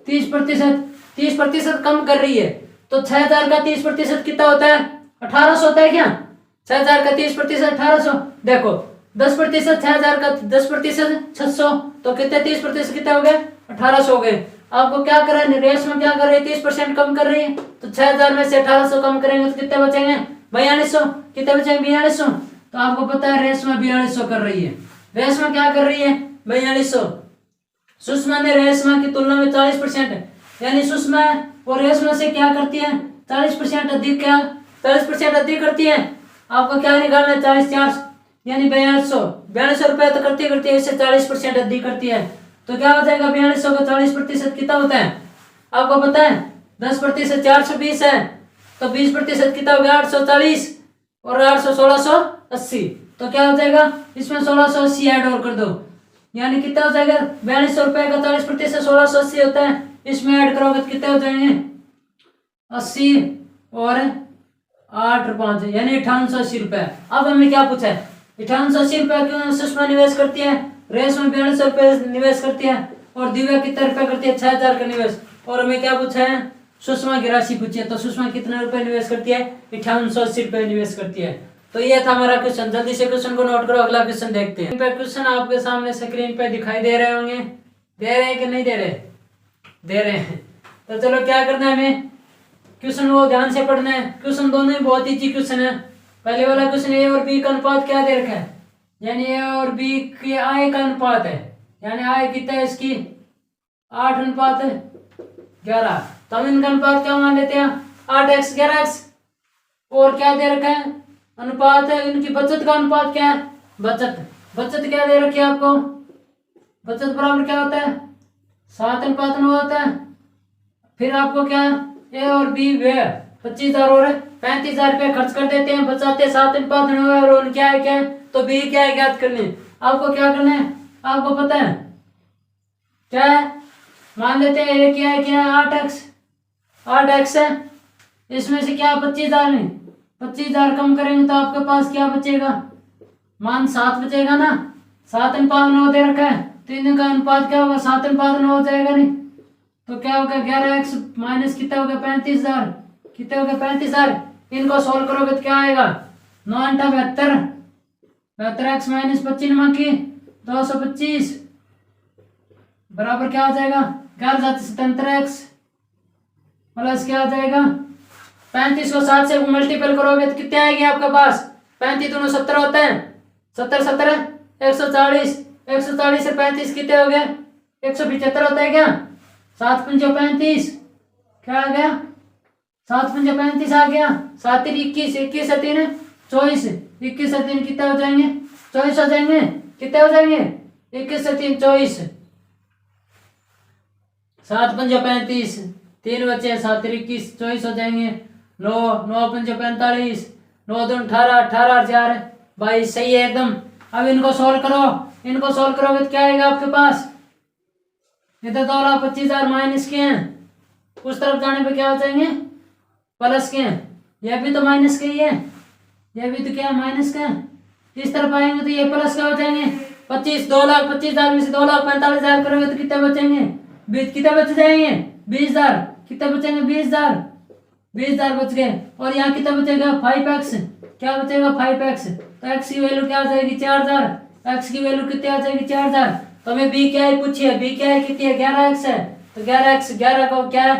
30% कम कर रही है। तो 6000 का 30% कितना होता है, 1800 होता है क्या। 6000 का 30% 1800। देखो 10% 6000 का 10% 600, तो कितने 30% कितना हो गया, 1800 हो गए। आपको क्या कर रहा है, रेशमा क्या कर रही है, 30% कम कर रही है। तो 6000 में से 1800 कम करेंगे तो कितने बचेंगे, 4200। कितने बचेंगे, 4200। तो आपको पता है रेशमा 4200 कर रही है। रेशमा क्या कर रही है, 4200। सुषमा ने रेशमा की तुलना में 40%, यानी सुषमा और रेशमा से क्या करती है, 40% अधिक करती है। आपको क्या निकालना है, 40 यानी 4200 रुपए तो करती है, इससे 40% अधिक करती है। तो क्या हो जाएगा, 4200 का 40% कितना होता है, आपको पता है 10% 420 है, तो 20% कितना हो गया, 840, और 800 1680। तो क्या हो जाएगा, इसमें 1680 ऐड और कर दो, यानी कितना हो जाएगा, 4200 रुपए का 40% 1680 होता है। इसमें ऐड करोगे तो कितने हो जाएंगे, 80 और 8 और 5, यानी 5880 रुपए। अब हमें क्या पूछा है, 5880 रुपए क्यों सुषमा निवेश करती है, रेशमा 4200 रुपए निवेश करती है, और दिव्या कितने रुपए करती है, 6000 का निवेश। और हमें क्या पूछा है, सुषमा की राशि पूछी है। तो सुषमा कितने रुपए निवेश करती है, 5880 रुपए निवेश करती है। तो ये था हमारा क्वेश्चन। जल्दी से क्वेश्चन को नोट करो, अगला क्वेश्चन देखते हैं। क्वेश्चन आपके सामने स्क्रीन पे दिखाई दे रहे होंगे, दे रहे हैं कि नहीं दे रहे, दे रहे हैं। तो चलो क्या करना है, हमें क्वेश्चन को ध्यान से पढ़ना है। क्वेश्चन दोनों ही बहुत ईजी क्वेश्चन है। पहले वाला क्वेश्चन ए और बी का अनुपात क्या दे रखा है, यानी ए और बी की आय का अनुपात है, यानी आय कितना है इसकी 8:11। तो हम इनका अनुपात क्या मान लेते हैं, 8x 11x। और क्या दे रखा है, अनुपात है इनकी बचत का अनुपात क्या है, बचत क्या दे रखी है आपको, बचत बराबर क्या होता है, 7:9 होता है। फिर आपको क्या, ए और बी वे 25,000 और 35,000 रुपये खर्च कर देते हैं, बचाते 7:9 और उनकी आय क्या है, तो बी क्या है ज्ञात करने। आपको क्या करना है, आपको पता है क्या है, मान लेते हैं ए की आय क्या है 8x है, इसमें से क्या 25,000 में 25,000 कम करेंगे तो आपके पास क्या बचेगा, मान 7 बचेगा ना। 7:9 दे रखा है, तो इनका अनुपात क्या होगा, 7:9 हो जाएगा नहीं, तो क्या होगा 11x माइनस कितना होगा 35,000, कितने हो गए 35,000। इनको सोल्व करोगे तो क्या आएगा, 9×8 72x माइनस 25 की 225 बराबर क्या हो जाएगा 11×77x प्लस क्या आ जाएगा 35 को 7 से मल्टीपल करोगे तो कितने आएंगे आपके पास, 35 दोनों 70 होते हैं, 70 70 140 140 से 35 कितने हो गए 175 होता है क्या, 7×5 35 क्या आ गया 7×5 35 आ गया, 7 21 21 से 3 24 21 से 3 कितने हो जाएंगे 24 हो जाएंगे, कितने हो जाएंगे 21 से 3 24 7×5 3 बचे 7 21 24 हो जाएंगे, 9 9×5 45 9 2 18 18 और 4 22 सही है एकदम। अब इनको सोल्व करो, इनको सोल्व करोगे तो क्या आएगा आपके पास, इधर 2,25,000 माइनस के हैं, उस तरफ जाने पे क्या हो जाएंगे प्लस के हैं, यह भी तो माइनस के ही है, यह भी तो क्या है माइनस का, इस तरफ आएंगे तो ये प्लस का हो जाएंगे 25 2,25,000 में से 2,45,000 करोगे तो कितने बचेंगे 20 कितने बच जाएंगे 20,000 कितने बचेंगे 20,000 बच गए, और यहाँ कितना बचेगा 5x क्या बचेगा 5x, तो x की वैल्यू क्या आ जाएगी 4,000, x की वैल्यू कितनी आ जाएगी 4,000। तो हमें b क्या है पूछिए, b क्या है कितनी है 11x है, तो 11x 11 को क्या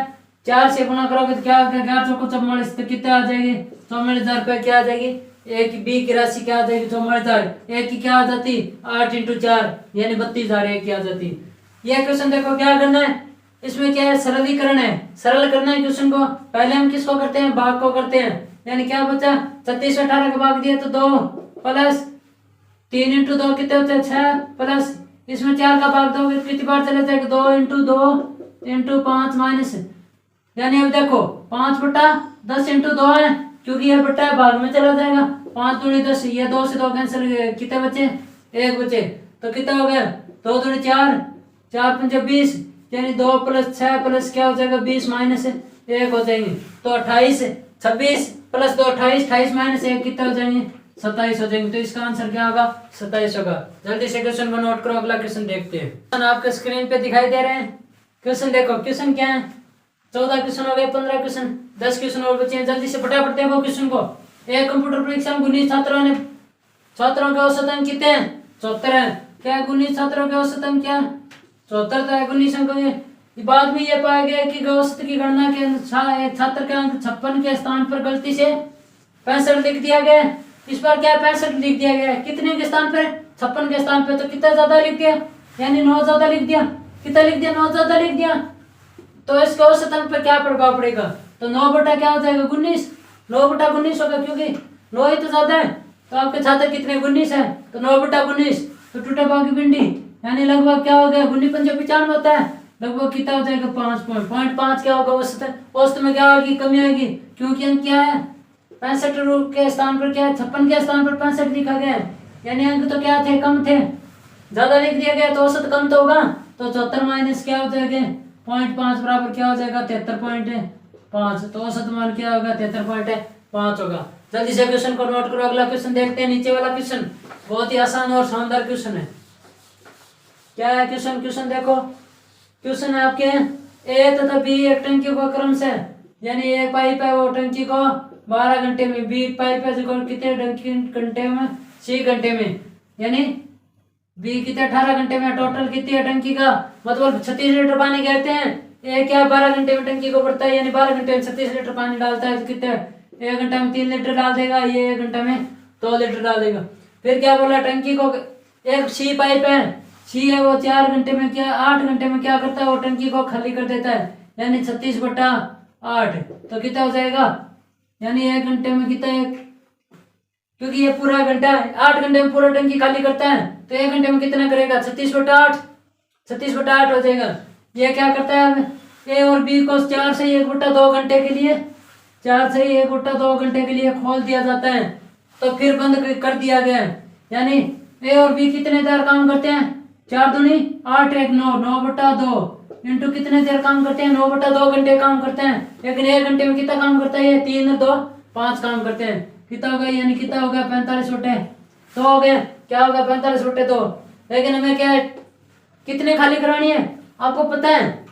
4 से गुणा करोगे तो क्या होगा 11 चौको 44 तो कितने आ जाएगी 44,000 रुपये क्या आ जाएगी ए की बी की राशि क्या आ जाएगी 44,000, ए की क्या आ जाती 8 × 4 यानी 32,000 ए की आ जाती। यह क्वेश्चन देखो क्या करना है, इसमें क्या है सरलीकरण है, सरल करना है क्वेश्चन को। पहले हम किसको करते हैं, भाग को करते हैं, यानी क्या बचा 36 18 का भाग दिया तो 2 प्लस 3 × 2 कितने होते हैं 6 प्लस इसमें 4 का भाग दोगे तो कितनी बार चले जाएगा 2 × 2 × 5 माइनस, यानी अब देखो 5/10 × 2 है क्योंकि यह बट्टा है भाग में चला जाएगा 5 दूनी 10, ये 2 से 2 कैंसिल, कितने बचे 1 बचे तो कितना हो गया 2 दूनी 4 4 पंजे 20 यानी 2 + 6 प्लस क्या हो जाएगा 20 माइनस 1 हो जाएंगे तो 28 26 प्लस 2 28 28 माइनस 1 कितना हो जाएंगे 27 हो जाएंगे। तो इसका आंसर क्या होगा 27 होगा। जल्दी से क्वेश्चन को नोट करो, अगला क्वेश्चन देखते हैं। आपके स्क्रीन पे दिखाई दे रहे हैं क्वेश्चन, देखो क्वेश्चन क्या है 14 क्वेश्चन हो गए, 15 क्वेश्चन, 10 क्वेश्चन और बचे हैं। जल्दी से फटाफट देखो क्वेश्चन को। एक कंप्यूटर परीक्षा में 19 छात्रों के औसत अंक कितने हैं 74 है। क्या 19 छात्रों के औसत अंक क्या 74 है। 19 अंक बाद में यह पाया गया कि औसत की गणना के अनुसार एक छात्र के अंक 56 के स्थान पर गलती से 65 लिख दिया गया। इस बार क्या 65 लिख दिया गया, कितने के स्थान पर 56 के स्थान पर, तो कितना ज्यादा लिख दिया यानी 9 ज्यादा लिख दिया। कितना लिख दिया 9 ज्यादा लिख दिया, तो इसके औसत अंक पर क्या प्रभाव पड़ेगा, तो 9 बटा क्या हो जाएगा 19, 9 बटा 19 होगा क्योंकि 9 ही तो ज्यादा है। तो आपके छात्र कितने 19 है तो 9 बटा 19 तो टूटे भाव की पिंडी यानी लगभग क्या हो गया 19 × 5 = 95 होता है, लगभग कितना हो जाएगा 5.5 क्या होगा औसत। औसत में क्या होगी कमी आएगी क्योंकि अंक क्या है 65 के स्थान पर क्या है 56 के स्थान पर 65 लिखा गया है, यानी अंक तो क्या थे कम थे, ज्यादा लिख दिया गया तो औसत कम तो होगा। तो 74 माइनस क्या हो जाएगा 0.5 बराबर क्या हो जाएगा 73.5, तो औसत मान क्या होगा 73.5 होगा। जल्दी से क्वेश्चन को नोट करो, अगला क्वेश्चन देखते हैं। नीचे वाला क्वेश्चन बहुत ही आसान और शानदार क्वेश्चन है। क्या है क्वेश्चन, क्वेश्चन देखो क्वेश्चन है आपके ए तथा बी एक टंकी को क्रम से, यानी एक पाइप है वो टंकी को 12 घंटे में, बी पाइप है जो कितने घंटे में 6 घंटे में, यानी बी कितने 18 घंटे में, टोटल कितनी है टंकी का मतलब 36 लीटर पानी कहते हैं। ए क्या 12 घंटे में टंकी को भरता है, यानी 12 घंटे में 36 लीटर पानी डालता है तो कितने 1 घंटे में 3 लीटर डाल देगा, ये 1 घंटे में 2 लीटर डाल देगा। फिर क्या बोला टंकी को एक सी पाइप है, सी है वो 4 घंटे में क्या 8 घंटे में क्या करता है वो टंकी को खाली कर देता है, यानी 36/8 तो कितना हो जाएगा, यानी 1 घंटे में कितना क्योंकि ये पूरा घंटा 8 घंटे में पूरा टंकी खाली करता है तो 1 घंटे में कितना करेगा 36/8 हो जाएगा। ये क्या करता है ए और बी को 4 से 1/2 घंटे के लिए 4 से 1/2 घंटे के लिए खोल दिया जाता है तो फिर बंद कर दिया गया है, यानी ए और बी कितने देर काम करते हैं 4 दूनी 8 1 9 9/2 इंटू कितने देर काम करते हैं 9/2 घंटे काम करते हैं, लेकिन 1 घंटे में कितना काम करता है ये 3 और 2 5 काम करते हैं। कितना हो गया यानी कितना हो गया 45/2 हो गया, क्या होगा 45/2। लेकिन हमें क्या है कितने खाली करानी है आपको पता है,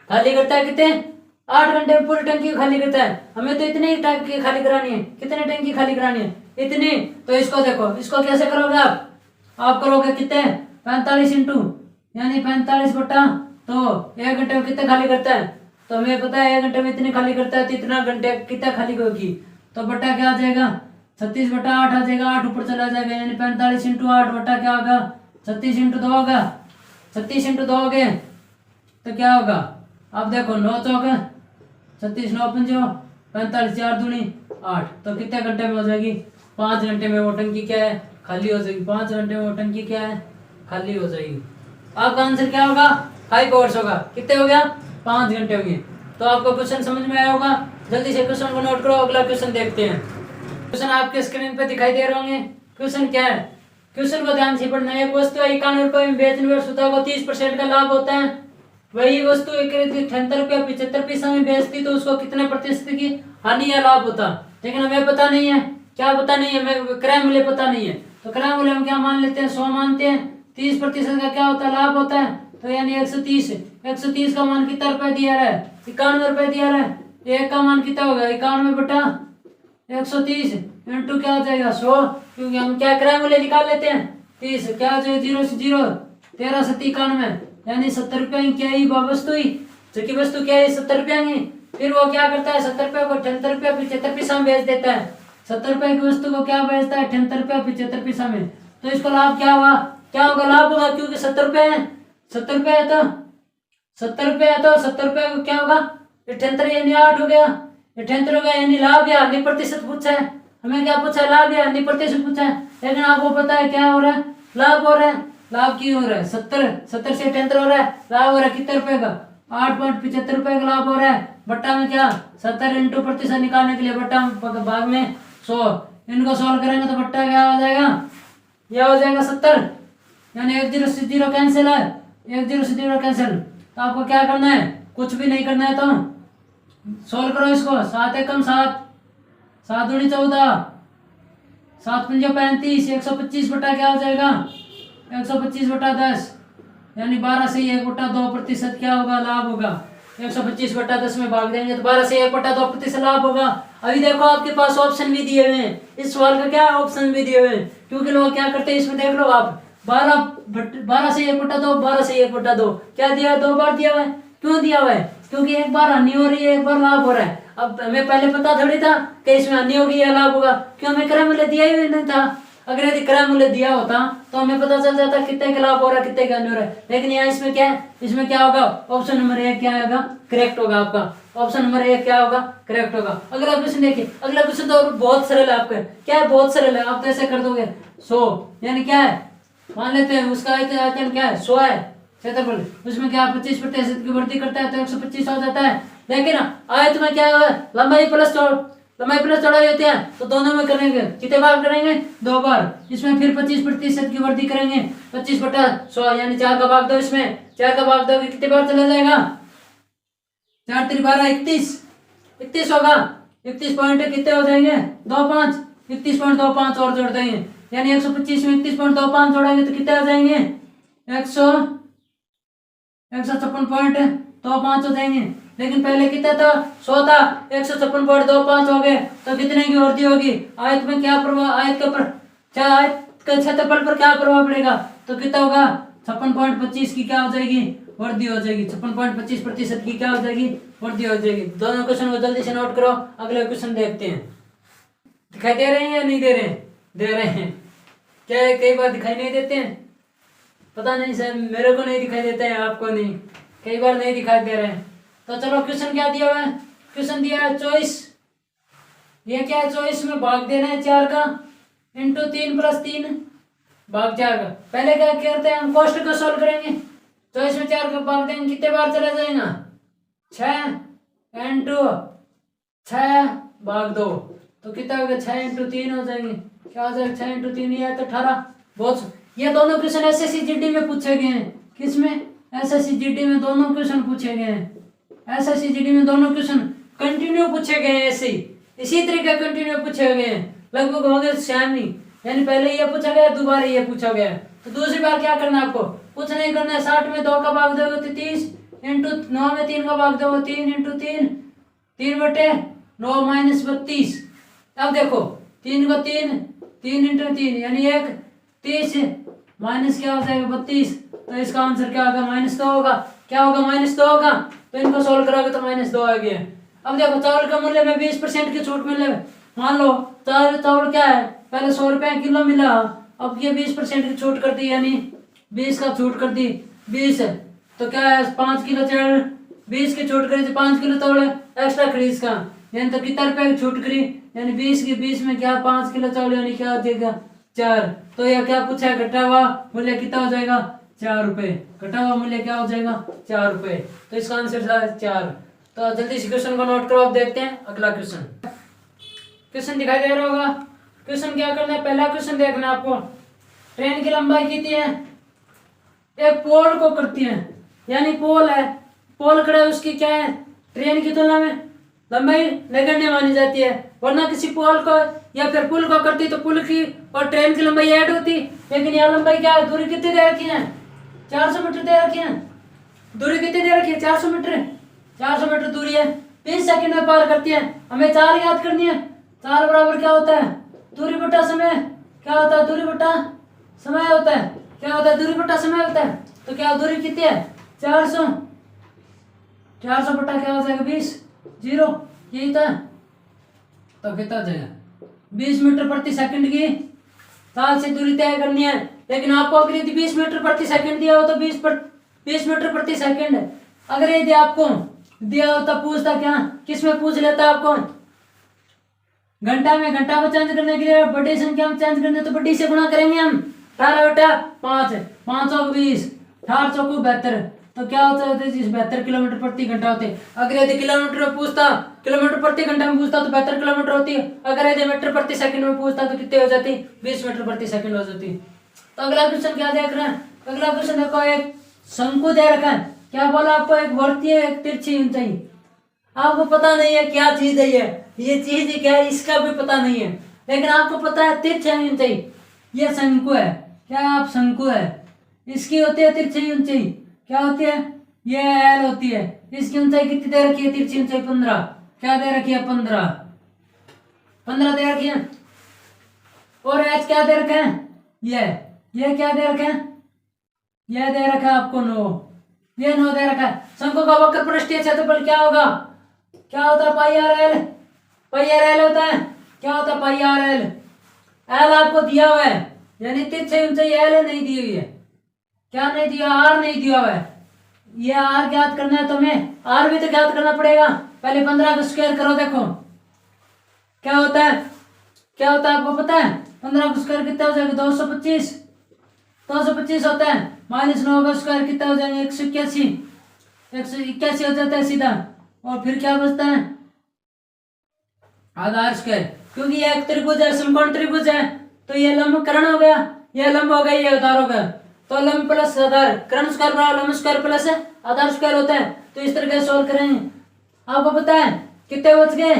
खाली करता है कितने 8 घंटे में पूरी टंकी खाली करता है, हमें तो इतनी ही टंकी खाली करानी है। कितने टंकी खाली करानी है इतनी, तो इसको देखो इसको कैसे करोगे आप करोगे कितने 45 इंटू यानी 45/2 1 घंटे में कितने खाली करता है, तो हमें पता है 1 घंटे में इतने खाली करता है तो इतना घंटे कितना खाली होगी, तो बट्टा क्या आ जाएगा 36/8 आ जाएगा, 8 ऊपर चला जाएगा यानी 45 × 8 बट्टा क्या होगा 36 × 2 होगा, 36 × 2 हो गए तो क्या होगा आप देखो 9 चौके 36 9 पंजे 45 4 दूनी 8 तो कितने घंटे में हो जाएगी 5 घंटे में वो टंकी क्या है खाली हो जाएगी, 5 घंटे में वो टंकी क्या है खाली हो जाएगी। आपका आंसर क्या होगा 5 आवर्स होगा। कितने हो गया 5 घंटे होंगे। तो आपको क्वेश्चन समझ में आया होगा। जल्दी से क्वेश्चन को नोट करो, अगला क्वेश्चन देखते हैं। क्वेश्चन आपके स्क्रीन पे दिखाई दे रहे होंगे। क्वेश्चन क्या है, क्वेश्चन को ध्यान से पढ़ना है। एक वस्तु 51 रुपए में बेचने पर स्वतः को 30% का लाभ होता है, वही वस्तु 78 रुपया 75 पैसा में बेचती तो उसको कितने प्रतिशत की हानि या लाभ होता। लेकिन हमें पता नहीं है, क्या पता नहीं है, हमें क्रय मूल्य पता नहीं है, तो क्रय मूल्य हम क्या मान लेते हैं 100 मानते हैं। 30% का क्या होता है लाभ होता है, तो यानी 130 का मान कितना रुपए दिया रहा है 91 रुपए दिया रहा है। एक का मान कितना होगा 91/130 इंटू क्या हो जाएगा 100, क्योंकि हम क्या क्रय मूल्य निकाल लेते हैं 30 क्या हो जाएगा 0 से 0 13 से 91 यानी 70 रुपया की क्या ही वस्तु ही जो वस्तु क्या है 70 रुपया की। फिर वो क्या करता है 70 रुपया को 78 रुपया 75 पैसा में बेच देता है, 70 रुपए की वस्तु को क्या बेचता है? 78 रुपया 75 पैसा में। तो इसको लाभ क्या हुआ? क्या होगा? लाभ होगा, क्योंकि 70 रुपए है, 70 रुपए है तो 70 रुपए है तो 70 रुपए को क्या होगा? 78 यानी 8 हो गया, 78 हो गया, यानी लाभ या हानि प्रतिशत पूछा है। हमें क्या पूछा है? लाभ या हानि प्रतिशत पूछा है। लेकिन आपको पता है क्या हो रहा है? लाभ हो रहा है। लाभ क्यों हो रहा है? 70 से 78 हो रहा है, लाभ हो रहा है कितने रुपए का? 8.75 रुपए का लाभ हो रहा है। बट्टा में क्या? 70 इंटू प्रतिशत निकालने के लिए बट्टा भाग में 100, इनको सॉल्व करेंगे तो बट्टा क्या हो जाएगा? यह हो जाएगा 70, यानी 1 0 से 0 कैंसिल है, 1 0 से 0 कैंसिल। तो आपको क्या करना है? कुछ भी नहीं करना है, तो सॉल्व करो इसको। 7 एकम 7, 7 दूनी 14, 7 पंजे 35, 125 बटा क्या हो जाएगा? 125 बटा 10, यानी 12 से 1 बटा 2 प्रतिशत क्या होगा? लाभ होगा। 125 बटा 10 में भाग देंगे तो 12 से 1 बटा 2 प्रतिशत लाभ होगा। अभी देखो आपके पास ऑप्शन भी दिए हुए हैं, इस सवाल का क्या ऑप्शन भी दिए हुए हैं, क्योंकि लोग क्या करते हैं इसमें, देख लो आप, 12 से 1 बटा 2, 12 से 1 बटा 2 क्या दिया है? 2 बार दिया हुआ है। क्यों दिया हुआ है? क्योंकि एक बार हानि हो रही है, एक बार लाभ हो रहा है। अब हमें पहले पता थोड़ी था कि इसमें हानि होगी या लाभ होगा, क्यों? हमें क्रय मूल्य दिया ही नहीं था। अगर यदि क्रय मूल्य दिया होता तो हमें पता चल जाता कितने का लाभ हो रहा है, कितने का हानि हो रहा है। लेकिन यहाँ इसमें क्या है? इसमें क्या होगा? ऑप्शन नंबर 1 क्या होगा? करेक्ट होगा आपका। ऑप्शन नंबर 1 क्या होगा? करेक्ट होगा। अगला क्वेश्चन देखिए, अगला क्वेश्चन तो बहुत सरल है आपका। क्या है? बहुत सरल है, आप तो ऐसे कर दोगे 100, यानी क्या है? मान लेते हैं उसका आयतन क्या है? 100 है क्षेत्रफल, उसमें क्या 25% की वृद्धि करता है तो 125 हो जाता है। लेकिन आयत में क्या है? लंबाई प्लस चौड़ाई होती है, तो दोनों में करेंगे कितने बार करेंगे? 2 बार। इसमें फिर 25% की वृद्धि करेंगे, 25 बटा 100, यानी 4 का भाग दो, इसमें 4 का भाग दोगे कितने बार चला जाएगा? 4 3 12 31 होगा। 31 पॉइंट कितने हो जाएंगे? 25, 31.25 और जोड़ देंगे, यानी 125 में 31.25 जोड़ेंगे तो कितने हो जाएंगे? 156.25 हो जाएंगे। लेकिन पहले कितना था? 100 था, 156.25 हो गए, तो कितने की वृद्धि होगी? आयत में क्या प्रभाव? आयत के क्षेत्रफल पर क्या प्रभाव पड़ेगा? तो कितना होगा? 56.25 की क्या हो जाएगी? वृद्धि हो जाएगी। 56.25% की क्या हो जाएगी? वृद्धि हो जाएगी। दोनों क्वेश्चन को जल्दी से नोट करो, अगले क्वेश्चन देखते हैं। दिखाई दे रहे हैं या नहीं दे रहे हैं? दे रहे हैं। क्या है, कई बार दिखाई नहीं देते हैं? पता नहीं सर, मेरे को नहीं दिखाई देता है, आपको नहीं, कई बार नहीं दिखाई दे रहे हैं। तो चलो क्वेश्चन क्या दिया हुआ है? क्वेश्चन दिया है 24, ये क्या है? 24 में भाग देना है 4 का, इंटू 3 + 3 भाग 4 का। पहले क्या करते हैं? हम कोष्टक को सॉल्व करेंगे। 24 में 4 का भाग देंगे, कितने बार चला जाएगा? 6 इंटू 6 भाग 2, तो कितना हो गया? 6 इंटू 3 हो जाएंगे। क्या हो जाएगा? 6 इंटू 3 ये तो 18। बहुत, ये दोनों क्वेश्चन एसएससी जीडी में पूछे गए हैं। किसमें? एसएससी जीडी में दोनों क्वेश्चन पूछे गए हैं। एसएससी जीडी में दोनों क्वेश्चन कंटिन्यू पूछे गए हैं, ऐसे इसी तरीके कंटिन्यू पूछे गए हैं, लगभग हो गए सेम ही। यानी पहले ये पूछा गया, दोबारा ये पूछा गया, तो दूसरी बार क्या करना है आपको? कुछ नहीं करना है। 60 में 2 का भाग दोगे तो 30, इंटू 9 में 3 का भाग दोगे 3 इंटू 3, 3 बटे 9 माइनस 32। अब देखो 3 को 3 इंटू 3 यानी 1 30 माइनस क्या हो जाएगा? 32। तो इसका आंसर क्या होगा? -2 होगा। क्या होगा? -2 होगा। तो इनको सोल्व करोगे तो -2 आ गया। अब देखो चावल का मूल्य में 20% की छूट मिले। मान लो चावल क्या है? पहले 100 रुपए किलो मिला, अब ये 20% की छूट कर दी, यानी 20 का छूट कर दी 20 है, तो क्या है? 5 किलो चावल 20 की छूट करी तो 5 किलो चावल एक्स्ट्रा खरीद का, यानी तो कितना रुपए की छूट करी? यानी 20 की 20 में क्या 5 किलो चावल, यानी क्या हो जाएगा? 4। तो यह क्या पूछा है? घटा हुआ मूल्य कितना हो जाएगा? 4 रुपए। घटा हुआ मूल्य क्या हो जाएगा? 4 रुपए। तो इसका आंसर था 4। तो जल्दी से क्वेश्चन को नोट करो। अब देखते हैं अगला क्वेश्चन। क्वेश्चन दिखाई दे रहा होगा। क्वेश्चन क्या करना है? पहला क्वेश्चन देखना है आपको। ट्रेन की लंबाई कितनी है? एक पोल को करती है, यानी पोल है, पोल खड़ा है, उसकी क्या है? ट्रेन की तुलना में लंबाई नगण्य मानी जाती है। वरना किसी पोल को या फिर पुल को करती तो पुल की और ट्रेन की लंबाई ऐड होती। लेकिन यहाँ लंबाई क्या है? दूरी कितनी दे रखी है? 400 मीटर दे रखी है। दूरी कितनी दे रखी है? 400 मीटर। 400 मीटर दूरी है, 20 सेकंड में पार करती है। हमें 4 याद करनी है। 4 बराबर क्या होता है? दूरी बटा समय। क्या होता है? दूरी बटा समय होता है। क्या होता है? दूरी बटा समय होता है। तो क्या दूरी कितनी है? 400। 400 बटा क्या हो जाएगा? 20, 0, यही था। तो कितना हो जाएगा? 20 मीटर प्रति सेकंड की चाल से दूरी तय करनी है। लेकिन आपको अगर यदि 20 मीटर प्रति सेकंड दिया हो तो 20 मीटर प्रति सेकंड, अगर यदि आपको दिया हो तो पूछता क्या, किस में पूछ लेता आपको, घंटा में, घंटा को चेंज करने के लिए बड़ी संख्या में चेंज करने तो बड़ी से गुणा करेंगे हम। 18 बटा 5, 5 चौक 20, 18 चौक 72, तो क्या होता है 72 किलोमीटर प्रति घंटा होते। अगर यदि किलोमीटर में पूछता, किलोमीटर प्रति घंटा में पूछता तो 72 किलोमीटर होती। अगर यदि मीटर प्रति सेकंड में पूछता तो कितने हो जाती, 20 मीटर प्रति सेकंड हो जाती। तो अगला क्वेश्चन क्या देख रहे हैं, अगला क्वेश्चन देखो, एक शंकु दे रखा है, क्या बोला आपको, एक वर्तीय एक तिरछी ऊंचाई। आपको पता नहीं है क्या चीज है ये चीज क्या है, इसका भी पता नहीं है, लेकिन आपको पता है तिरछी ऊंचाई, ये शंकु है, क्या आप शंकु है, इसकी होती है तिरछी ऊंचाई, क्या होती है, ये एल होती है। इसकी ऊंचाई कितनी दे रखी है, तिरछी ऊंचाई 15, क्या दे रखी है 15 दे रखी है। और एच क्या दे रखा है, ये क्या दे रखा है, ये दे रखा है आपको 9, ये 9 दे रखा है। शंकु का वक्र पृष्ठीय क्षेत्रफल क्या होगा, क्या होता है पाई आर एल, पाई आर एल होता है, क्या होता है पाई आर एल। एल आपको दिया हुआ है, यानी तिरछी ऊंचाई एल नहीं दी हुई है, क्या नहीं दिया, आर नहीं दिया हुआ है। ये आर ज्ञात करना है तुम्हें, आर भी तो ज्ञात करना पड़ेगा। पहले 15 का स्क्वायर करो, देखो क्या होता है, क्या होता है आपको पता है, 15 का स्क्वायर कितना हो जाएगा 225, 225 होता है। -9 का स्क्वायर कितना हो जाएगा 181, 181 हो जाता है सीधा। और फिर क्या बचता है, आधार स्क्वायर, क्योंकि ये एक त्रिभुज है, समकोण त्रिभुज है, तो ये लंब कर्ण हो गया, ये लंब हो गया, ये आधार हो गया। तो लंब प्लस आधार, कर्ण स्क्वायर बराबर लंब स्क्वायर प्लस आधार स्क्वायर होता है। तो इस तरह से सॉल्व करेंगे। आपको पता है कितने बच गए,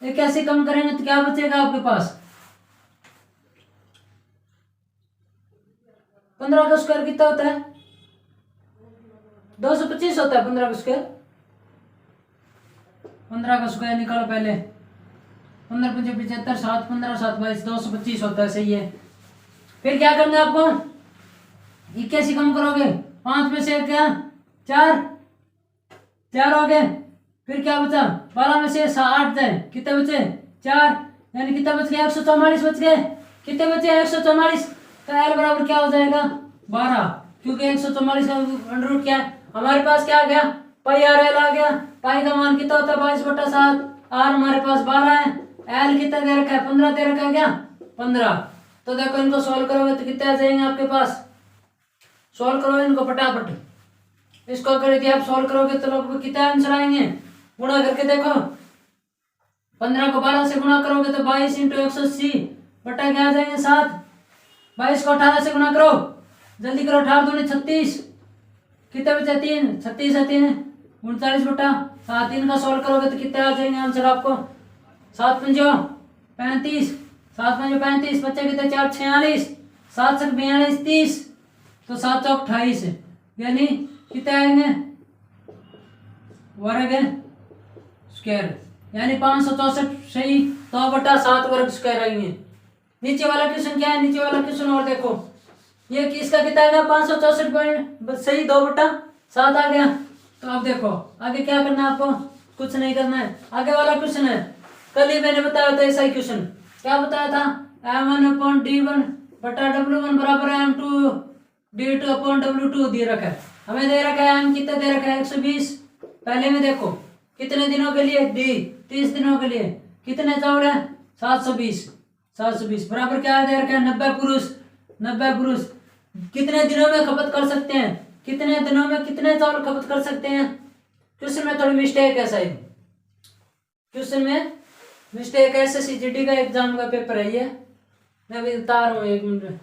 ये कैसे कम करेंगे तो क्या बचेगा आपके पास, 15 का स्क्वायर कितना होता है, 225 होता है 15 का स्क्वायर। 15 का स्क्वायर निकालो पहले, 15 5 75, 7 15 7 22, 225 होता है, सही है। फिर क्या करना है आपको, 81 कम करोगे, 5 में से क्या 4 हो गए, फिर क्या बचा, 12 में से 8 जाए, कितने बचे 4, यानी कितना बच गया 144 बच गए, कितने बचे 144। तो एल बराबर क्या हो जाएगा 12, क्योंकि 144 का अंडर रूट क्या है हमारे पास, क्या आ गया पाई आर एल आ गया। पाई का मान कितना होता है 22/7, आर हमारे पास 12 है, एल कितना दे रखा है 15 दे रखा है, क्या 15। तो देखो इनको सॉल्व करोगे तो कितने आ जाएंगे आपके पास, सॉल्व करो इनको फटाफट, इसको अगर यदि आप सॉल्व करोगे तो लोग कितने आंसर आएंगे, गुणा करके देखो, 15 को 12 से गुणा करोगे तो 22 × 180 बटा क्या आ जाएंगे 7, 22 को 18 से गुणा करो, जल्दी करो, 18 दूनी 36, कितने बचे 3, 36 है 3, 39/7, इनका सॉल्व करोगे तो कितने आ जाएंगे आंसर आपको, 7 पंजो 35, 7 पंजो 35, बच्चे कितने 4 46, 7 7 42 30, तो 7 चौक 28, यानी कितने आएंगे वर्ग स्क्वायर, यानी 564 सही 2/7 वर्ग स्क्वायर आएंगे। नीचे वाला क्वेश्चन क्या है, नीचे वाला क्वेश्चन और देखो, ये किसका कितना आ गया 564 सही 2/7 आ गया। तो अब देखो आगे क्या करना है आपको, कुछ नहीं करना है। आगे वाला क्वेश्चन है, कल ही मैंने बताया था ऐसा ही क्वेश्चन, क्या बताया था, m1/d1 बटा w1 बराबर m2 d2/w2 दे रखा है, हमें दे रखा है m कितना दे रखा है 120। पहले में देखो कितने दिनों के लिए d 30 दिनों के लिए, कितने चावल है 720 बराबर क्या दे रखा है 90 पुरुष, 90 पुरुष कितने दिनों में खपत कर सकते हैं, कितने दिनों में कितने चावल खपत कर सकते हैं। क्वेश्चन में थोड़ी मिस्टेक है शायद, क्वेश्चन में मिस्टेक है, SSCGD का एग्जाम का पेपर है ये, मैं अभी बता रहा हूँ 1 मिनट।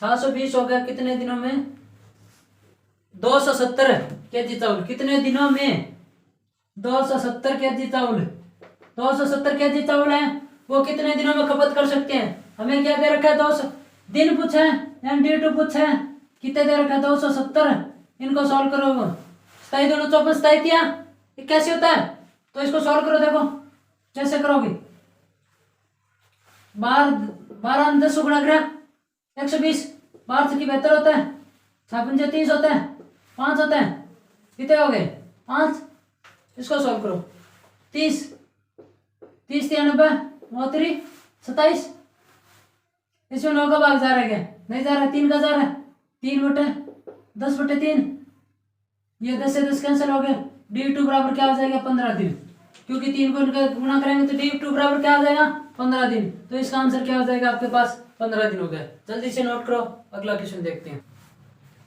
सात 720 हो गया कितने दिनों में, 270 kg चावल, कितने दिनों में 270 kg चावल, 270 kg चावल है, वो कितने दिनों में खपत कर सकते हैं। हमें क्या दे रखा है 200 दिन पूछा है, MD2 पूछा है, कितने दे रखा है 270, इनको सॉल्व करो, 27 दोनों 54 27 कैसे होता है, तो इसको सॉल्व करो, देखो कैसे करोगे, 12 10 गुणा करा 120, 12 से की बेहतर होता है, 6 5 30 होता है, 5 होता है, कितने हो गए 5। इसको सॉल्व करो 30 30 3 90 9 27। इसमें 9 का भाग जा रहा है क्या? नहीं जा रहा, 3 का जा रहा है। 3/10/3 ये 10 से 10 कैंसिल हो गया। D2 बराबर क्या हो जाएगा 15 दिन, क्योंकि 3 को इनका गुना करेंगे तो D2 बराबर क्या हो जाएगा 15 दिन। तो इसका आंसर क्या हो जाएगा आपके पास 15 दिन हो गया। जल्दी से नोट करो, अगला क्वेश्चन देखते हैं।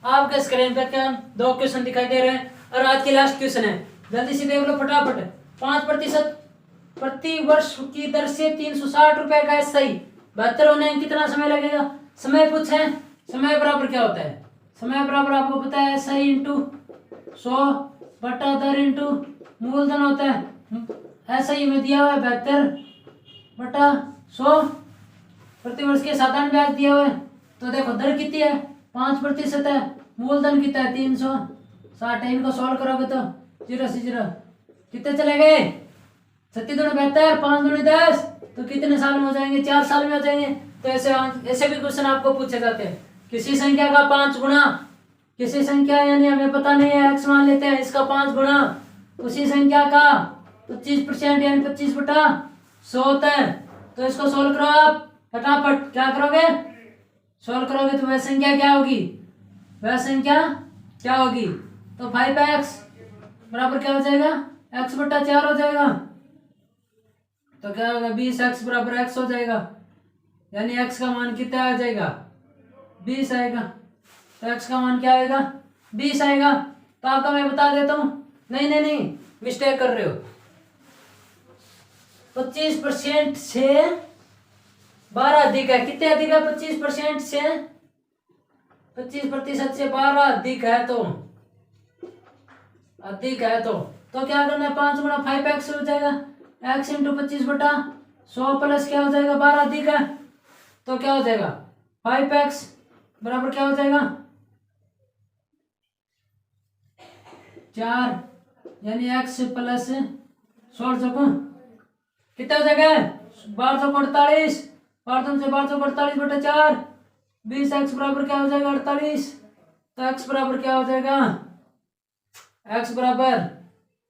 आपके स्क्रीन पे क्या 2 क्वेश्चन दिखाई दे रहे हैं और आज के लास्ट क्वेश्चन है, जल्दी से देख लो फटाफट। 5% प्रति वर्ष की दर से 360 रुपए का SI 72 होने में कितना समय लगेगा? समय पूछे, समय बराबर क्या होता है? समय बराबर आपको पता है SI इंटू 100 बटा दर इंटू मूलधन होता है। SI में दिया हुआ है 72 बटा 100, प्रतिवर्ष के 7 ब्याज दिया हुआ है। तो देखो दर कितनी है 5% है, मूलधन कितना है 360 है। इनको सॉल्व करोगे तो 0 से 0 कितने चले गए 37 दूनी 72 5 दूनी 10, तो कितने साल में हो जाएंगे 4 साल में हो जाएंगे। तो ऐसे भी क्वेश्चन आपको पूछे जाते हैं। किसी संख्या का 5 गुना, किसी संख्या यानी हमें पता नहीं है x मान लेते हैं, इसका 5 गुना उसी संख्या का 25% यानी 25/100 होता है। तो इसको सोल्व करो आप फटाफट। क्या करोगे? सोल्व करोगे तो वह संख्या क्या होगी, वह संख्या क्या होगी? तो 5x बराबर क्या हो जाएगा x/4 हो जाएगा। तो क्या होगा 20x बराबर x हो जाएगा, यानी x का मान कितना आ जाएगा 20 आएगा। तो x का मान क्या आएगा 20 आएगा। तो आपका मैं बता देता हूँ, नहीं मिस्टेक कर रहे हो। 25% से 12 अधिक है, कितने अधिक है 25% से 25% से 12 अधिक है, तो अधिक है तो क्या करना है 5 गुना 5x हो जाएगा x इंटू 25/100 प्लस क्या हो जाएगा 12 अधिक है, तो क्या हो जाएगा 5x बराबर क्या हो जाएगा 4, यानी x प्लस 16 कितना हो जाएगा 1248, 1248/4 20x बराबर क्या हो जाएगा 48। तो x बराबर क्या हो जाएगा x बराबर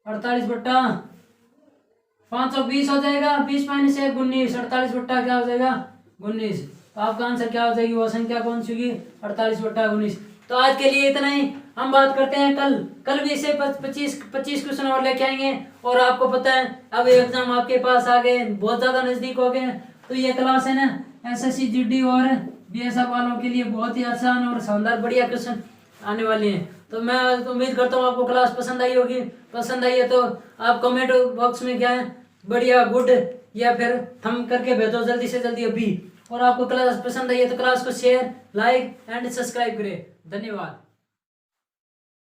48/520 हो जाएगा। 20 माइनस 1 19, 48 क्या हो जाएगा 19। तो आपका आंसर क्या हो जाएगी, वो संख्या कौन सी होगी 48/19। तो आज के लिए इतना ही, हम बात करते हैं कल भी इसे 25 क्वेश्चन और लेके आएंगे। और आपको पता है अब एग्जाम आपके पास आ गए, बहुत ज्यादा नजदीक हो गए। तो ये क्लास है ना SSC GD और BSF वालों के लिए बहुत ही आसान और शानदार बढ़िया क्वेश्चन आने वाले हैं। तो मैं उम्मीद करता हूँ आपको क्लास पसंद आई होगी। पसंद आई है तो आप कमेंट बॉक्स में क्या है बढ़िया गुड या फिर थम करके भेजो जल्दी से जल्दी अभी। और आपको क्लास पसंद आई है तो क्लास को शेयर लाइक एंड सब्सक्राइब करें। धन्यवाद।